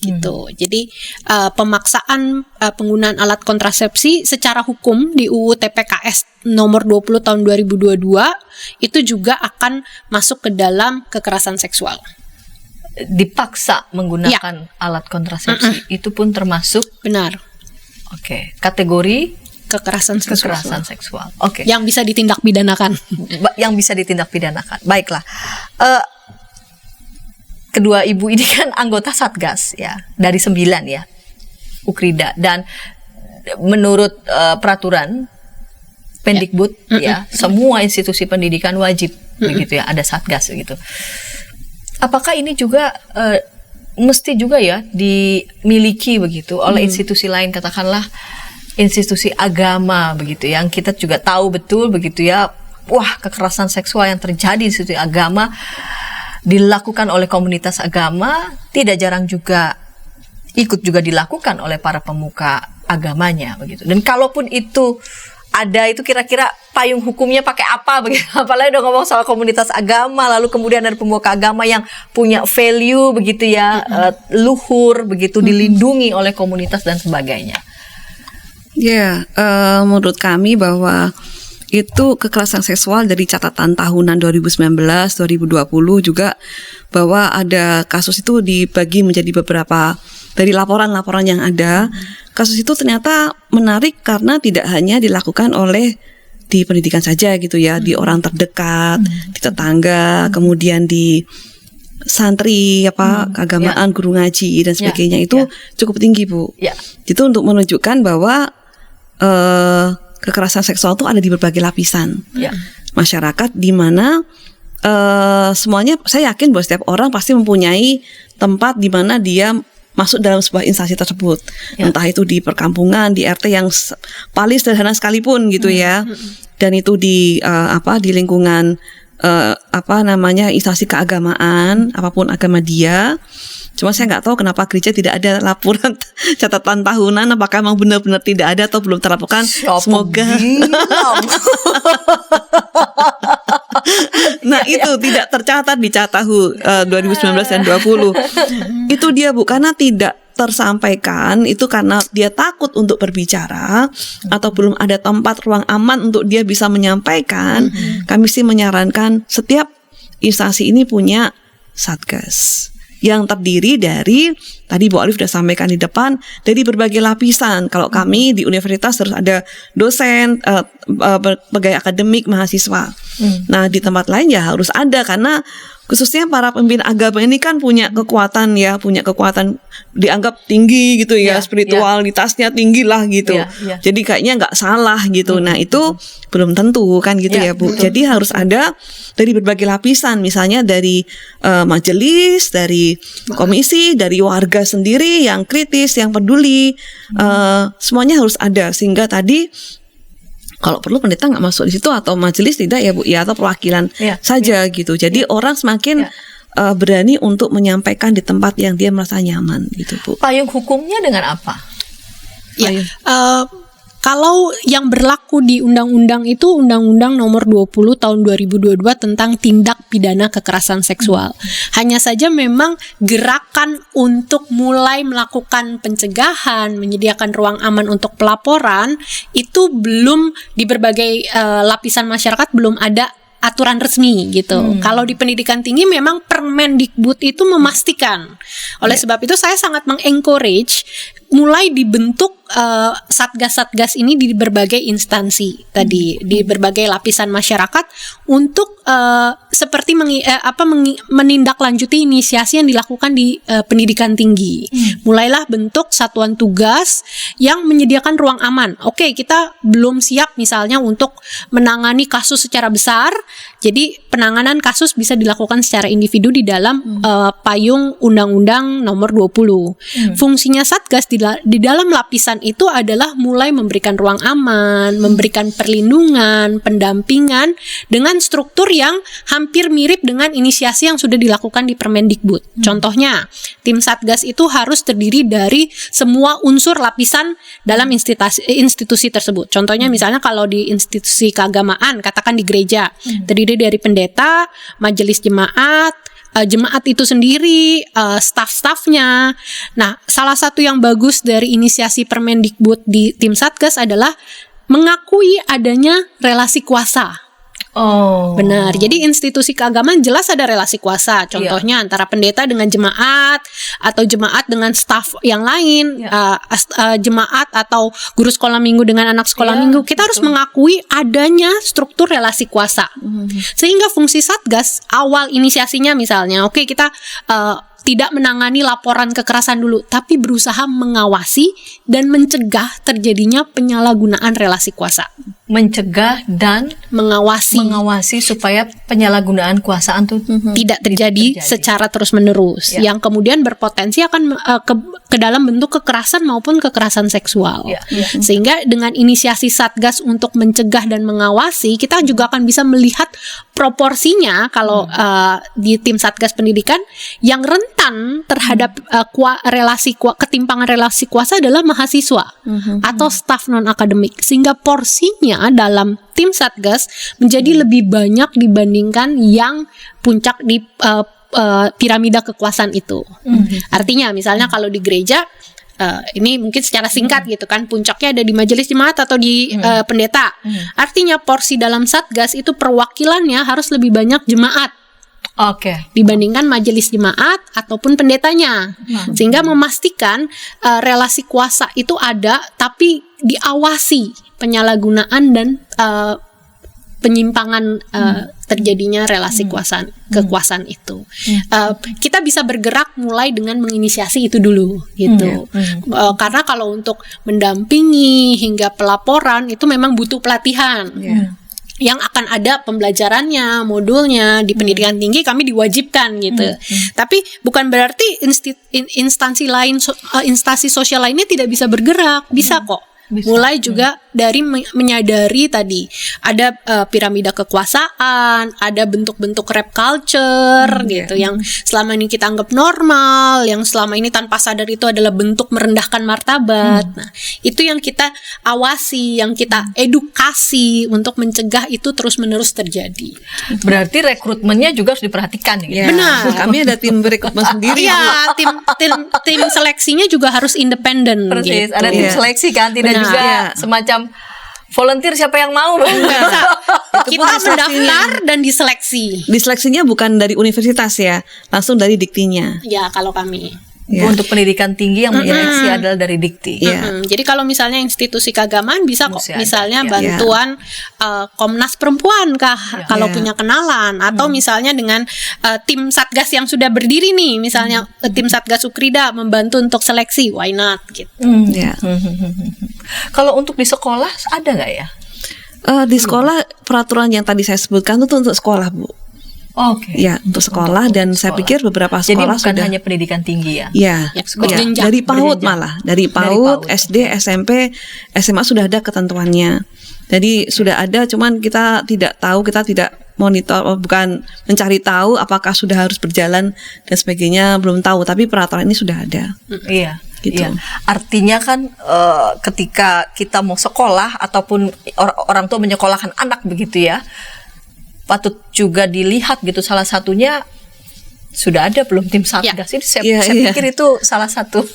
Gitu. Jadi pemaksaan penggunaan alat kontrasepsi secara hukum di UU TPKS nomor 20 tahun 2022 itu juga akan masuk ke dalam kekerasan seksual. Dipaksa menggunakan alat kontrasepsi itu pun termasuk, benar. Oke, kategori kekerasan seksual. Oke. Yang bisa ditindak pidanakan. Yang bisa ditindak pidanakan. Baiklah. Kedua ibu ini kan anggota Satgas ya, dari 9 ya, Ukrida, dan menurut peraturan Pendikbud ya, semua institusi pendidikan wajib begitu ya, ada Satgas gitu. Apakah ini juga mesti juga ya dimiliki begitu oleh institusi lain, katakanlah institusi agama begitu, yang kita juga tahu betul begitu ya, wah, kekerasan seksual yang terjadi di institusi agama dilakukan oleh komunitas agama, tidak jarang juga ikut juga dilakukan oleh para pemuka agamanya begitu. Dan kalaupun itu ada, itu kira-kira payung hukumnya pakai apa begitu? Apalagi udah ngomong soal komunitas agama, lalu kemudian ada pemuka agama yang punya value begitu ya, luhur begitu, dilindungi oleh komunitas dan sebagainya. Ya, menurut kami bahwa itu kekerasan seksual dari catatan tahunan 2019-2020 juga, bahwa ada kasus itu dibagi menjadi beberapa dari laporan-laporan yang ada. Kasus itu ternyata menarik karena tidak hanya dilakukan oleh di pendidikan saja gitu ya, di orang terdekat, di tetangga, kemudian di santri keagamaan, guru ngaji dan sebagainya, itu cukup tinggi, Bu. Itu untuk menunjukkan bahwa kekerasan seksual itu ada di berbagai lapisan masyarakat, di mana semuanya, saya yakin bahwa setiap orang pasti mempunyai tempat di mana dia masuk dalam sebuah instansi tersebut, entah itu di perkampungan, di RT yang paling sederhana sekalipun gitu ya, dan itu di lingkungan instansi keagamaan, apapun agama dia. Cuma saya nggak tahu kenapa gereja tidak ada laporan catatan tahunan, apakah memang benar-benar tidak ada atau belum terlaporkan. Semoga. Nah itu tidak tercatat di Catahu 2019 dan 20. Itu dia, Bu, karena tidak tersampaikan, itu karena dia takut untuk berbicara atau belum ada tempat ruang aman untuk dia bisa menyampaikan. Kami sih menyarankan setiap instansi ini punya Satgas yang terdiri dari, tadi Bu Alif sudah sampaikan di depan, dari berbagai lapisan. Kalau kami di universitas harus ada dosen, pegawai akademik, mahasiswa. Nah di tempat lain ya harus ada, karena khususnya para pemimpin agama ini kan punya kekuatan dianggap tinggi gitu ya, spiritualitasnya tinggi lah gitu. Jadi kayaknya nggak salah gitu. Nah itu belum tentu kan gitu ya, Bu. Betul. Jadi harus ada dari berbagai lapisan, misalnya dari majelis, dari komisi, dari warga sendiri yang kritis, yang peduli, semuanya harus ada, sehingga tadi kalau perlu pendeta nggak masuk di situ, atau majelis tidak ya, Bu, ya, atau perwakilan saja gitu. Jadi orang semakin berani untuk menyampaikan di tempat yang dia merasa nyaman gitu, Bu. Payung hukumnya dengan apa? Kalau yang berlaku di undang-undang itu Undang-Undang Nomor 20 Tahun 2022 tentang tindak pidana kekerasan seksual. Hanya saja memang gerakan untuk mulai melakukan pencegahan, menyediakan ruang aman untuk pelaporan itu belum di berbagai lapisan masyarakat, belum ada aturan resmi gitu. Kalau di pendidikan tinggi memang Permendikbud itu memastikan. Oleh sebab itu saya sangat mengencourage mulai dibentuk satgas-satgas ini di berbagai instansi tadi, di berbagai lapisan masyarakat untuk seperti menindaklanjuti inisiasi yang dilakukan di pendidikan tinggi. Mulailah bentuk satuan tugas yang menyediakan ruang aman. Oke, kita belum siap misalnya untuk menangani kasus secara besar, jadi penanganan kasus bisa dilakukan secara individu di dalam payung Undang-Undang Nomor 20. Fungsinya satgas di dalam lapisan kekerasan itu adalah mulai memberikan ruang aman, memberikan perlindungan, pendampingan dengan struktur yang hampir mirip dengan inisiasi yang sudah dilakukan di Permendikbud. Contohnya, tim Satgas itu harus terdiri dari semua unsur lapisan dalam institusi tersebut. Contohnya misalnya kalau di institusi keagamaan, katakan di gereja, terdiri dari pendeta, majelis jemaat, jemaat itu sendiri, staf-stafnya. Nah, salah satu yang bagus dari inisiasi Permendikbud di tim Satgas adalah mengakui adanya relasi kuasa. Oh. Benar. Jadi institusi keagamaan jelas ada relasi kuasa. Contohnya antara pendeta dengan jemaat atau jemaat dengan staf yang lain, jemaat atau guru sekolah minggu dengan anak sekolah minggu. Kita harus mengakui adanya struktur relasi kuasa. Sehingga fungsi Satgas awal inisiasinya misalnya, oke, kita tidak menangani laporan kekerasan dulu, tapi berusaha mengawasi dan mencegah terjadinya penyalahgunaan relasi kuasa. Mencegah dan mengawasi supaya penyalahgunaan kuasaan tuh tidak terjadi secara terus-menerus, yang kemudian berpotensi akan ke dalam bentuk kekerasan maupun kekerasan seksual. Sehingga dengan inisiasi Satgas untuk mencegah dan mengawasi, kita juga akan bisa melihat proporsinya kalau di tim Satgas Pendidikan yang rentan terhadap ketimpangan relasi kuasa adalah mahasiswa atau staf non-akademik, sehingga porsinya dalam tim Satgas menjadi lebih banyak dibandingkan yang puncak di piramida kekuasaan itu. Artinya misalnya kalau di gereja, ini mungkin secara singkat gitu kan, puncaknya ada di majelis jemaat atau di pendeta. Artinya porsi dalam Satgas itu perwakilannya harus lebih banyak jemaat dibandingkan majelis jemaat ataupun pendetanya. Sehingga memastikan relasi kuasa itu ada, tapi diawasi penyalahgunaan dan penyimpangan terjadinya relasi kekuasaan itu. Kita bisa bergerak mulai dengan menginisiasi itu dulu gitu. Karena kalau untuk mendampingi hingga pelaporan itu memang butuh pelatihan. Yang akan ada pembelajarannya, modulnya di pendidikan tinggi kami diwajibkan gitu. Tapi bukan berarti instansi lain, instansi sosial lainnya tidak bisa bergerak, bisa kok. Mulai juga dari menyadari tadi ada piramida kekuasaan, ada bentuk-bentuk rap culture gitu yang selama ini kita anggap normal, yang selama ini tanpa sadar itu adalah bentuk merendahkan martabat. Nah, itu yang kita awasi, yang kita edukasi untuk mencegah itu terus-menerus terjadi. Berarti rekrutmennya juga harus diperhatikan gitu. Benar. Kami ada tim rekrutmen sendiri. Iya, tim seleksinya juga harus independen. Persis, gitu. ada tim seleksi kan, tidak juga semacam volunteer siapa yang mau. Kita mendaftar dan diseleksi. Diseleksinya bukan dari universitas ya, langsung dari diktinya. Ya, kalau kami. Untuk pendidikan tinggi yang menyeleksi adalah dari Dikti. Jadi kalau misalnya institusi keagamaan bisa kok misalnya bantuan Komnas Perempuan kah kalau punya kenalan, atau misalnya dengan tim Satgas yang sudah berdiri nih, misalnya tim Satgas Ukrida membantu untuk seleksi, why not gitu. Kalau untuk di sekolah ada nggak ya? Di sekolah peraturan yang tadi saya sebutkan itu untuk sekolah, Bu. Ya, untuk sekolah, dan saya pikir beberapa sekolah jadi bukan sudah hanya pendidikan tinggi ya. Berjenjang. Dari PAUD malah, dari PAUD, SD, SMP, SMA sudah ada ketentuannya. Jadi sudah ada, cuman kita tidak tahu, kita tidak monitor, bukan mencari tahu apakah sudah harus berjalan dan sebagainya, belum tahu. Tapi peraturan ini sudah ada. Iya. Gitu. Iya. Artinya kan ketika kita mau sekolah ataupun orang tua menyekolahkan anak begitu ya, patut juga dilihat gitu, salah satunya sudah ada belum tim Satgas ini. Saya pikir itu salah satu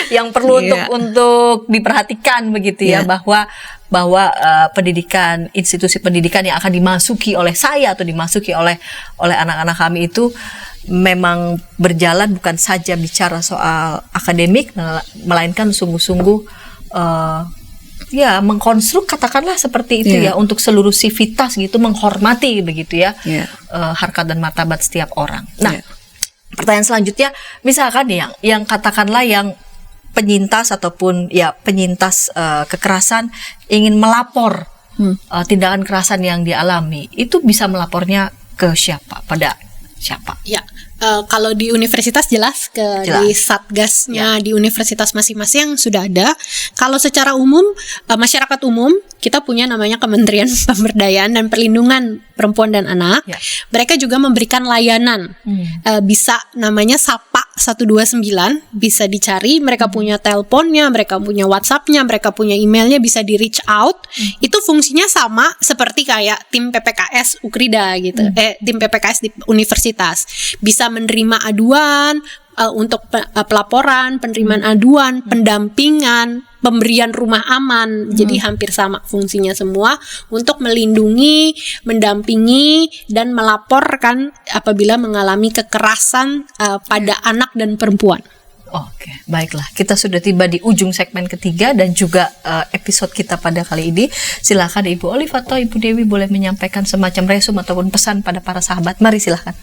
yang perlu untuk diperhatikan begitu ya, bahwa pendidikan, institusi pendidikan yang akan dimasuki oleh saya atau dimasuki oleh anak-anak kami itu memang berjalan bukan saja bicara soal akademik, melainkan sungguh-sungguh mengkonstruk, katakanlah seperti itu ya, untuk seluruh sivitas gitu, menghormati begitu ya, harkat dan martabat setiap orang. Nah, pertanyaan selanjutnya, misalkan yang katakanlah yang penyintas ataupun penyintas kekerasan ingin melapor tindakan kekerasan yang dialami, itu bisa melapornya ke siapa? Pada siapa? Ya, Kalau di universitas jelas di satgasnya di universitas masing-masing sudah ada. Kalau secara umum masyarakat umum kita punya namanya Kementerian Pemberdayaan dan Perlindungan Perempuan dan Anak. Mereka juga memberikan layanan. Bisa namanya Sapa 129, bisa dicari. Mereka punya teleponnya, mereka punya WhatsApp-nya, mereka punya emailnya, bisa di reach out. Itu fungsinya sama seperti kayak tim PPKS Ukrida gitu. Tim PPKS di universitas. Bisa menerima aduan untuk pelaporan, penerimaan aduan, pendampingan, pemberian rumah aman. Jadi hampir sama fungsinya semua untuk melindungi, mendampingi dan melaporkan apabila mengalami kekerasan pada anak dan perempuan. Oke, baiklah. Kita sudah tiba di ujung segmen ketiga dan juga episode kita pada kali ini. Silakan Ibu Olive atau Ibu Dewi boleh menyampaikan semacam resum ataupun pesan pada para sahabat. Mari silakan.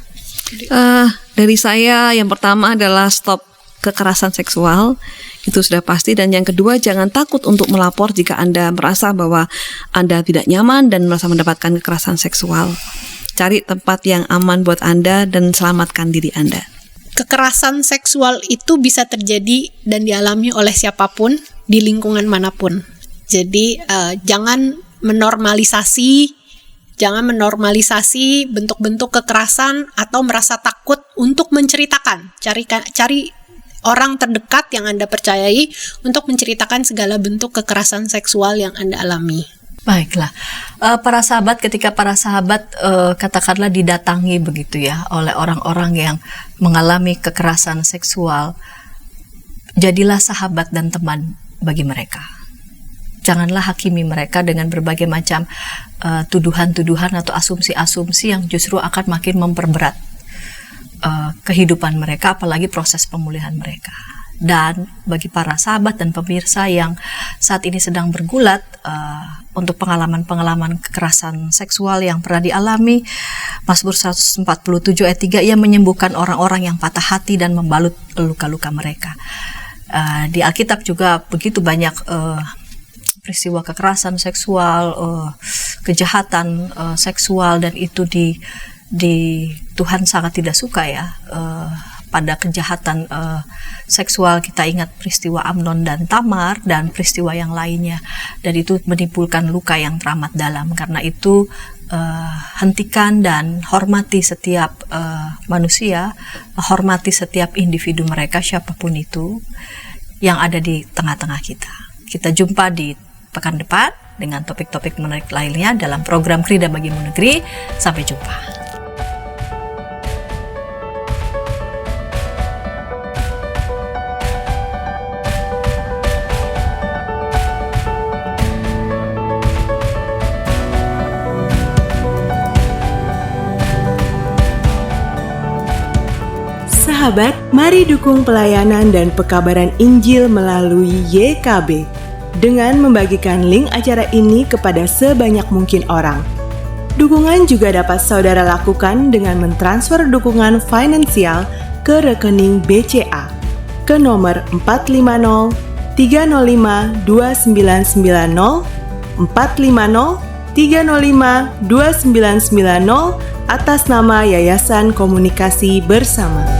Dari saya yang pertama adalah stop kekerasan seksual, itu sudah pasti. Dan yang kedua, jangan takut untuk melapor jika Anda merasa bahwa Anda tidak nyaman dan merasa mendapatkan kekerasan seksual. Cari tempat yang aman buat Anda dan selamatkan diri Anda. Kekerasan seksual itu bisa terjadi dan dialami oleh siapapun di lingkungan manapun. Jadi jangan menormalisasi bentuk-bentuk kekerasan atau merasa takut untuk menceritakan. Cari orang terdekat yang Anda percayai untuk menceritakan segala bentuk kekerasan seksual yang Anda alami. Baiklah, para sahabat, ketika para sahabat katakanlah didatangi begitu ya oleh orang-orang yang mengalami kekerasan seksual, jadilah sahabat dan teman bagi mereka. Janganlah hakimi mereka dengan berbagai macam tuduhan-tuduhan atau asumsi-asumsi yang justru akan makin memperberat kehidupan mereka, apalagi proses pemulihan mereka. Dan bagi para sahabat dan pemirsa yang saat ini sedang bergulat untuk pengalaman-pengalaman kekerasan seksual yang pernah dialami, Mazmur 147 ayat 3, ia menyembuhkan orang-orang yang patah hati dan membalut luka-luka mereka. Di Alkitab juga begitu banyak peristiwa kekerasan seksual, kejahatan seksual, dan itu di Tuhan sangat tidak suka ya. Pada kejahatan seksual kita ingat peristiwa Amnon dan Tamar dan peristiwa yang lainnya, dan itu menimbulkan luka yang teramat dalam. Karena itu hentikan dan hormati setiap manusia, hormati setiap individu mereka siapapun itu yang ada di tengah-tengah kita. Kita jumpa di pekan depan dengan topik-topik menarik lainnya dalam program Krida Bagimu Negeri. Sampai jumpa. Sahabat, mari dukung pelayanan dan pekabaran Injil melalui YKB dengan membagikan link acara ini kepada sebanyak mungkin orang. Dukungan juga dapat saudara lakukan dengan mentransfer dukungan finansial ke rekening BCA ke nomor 450 305 2990 450 305 2990 atas nama Yayasan Komunikasi Bersama.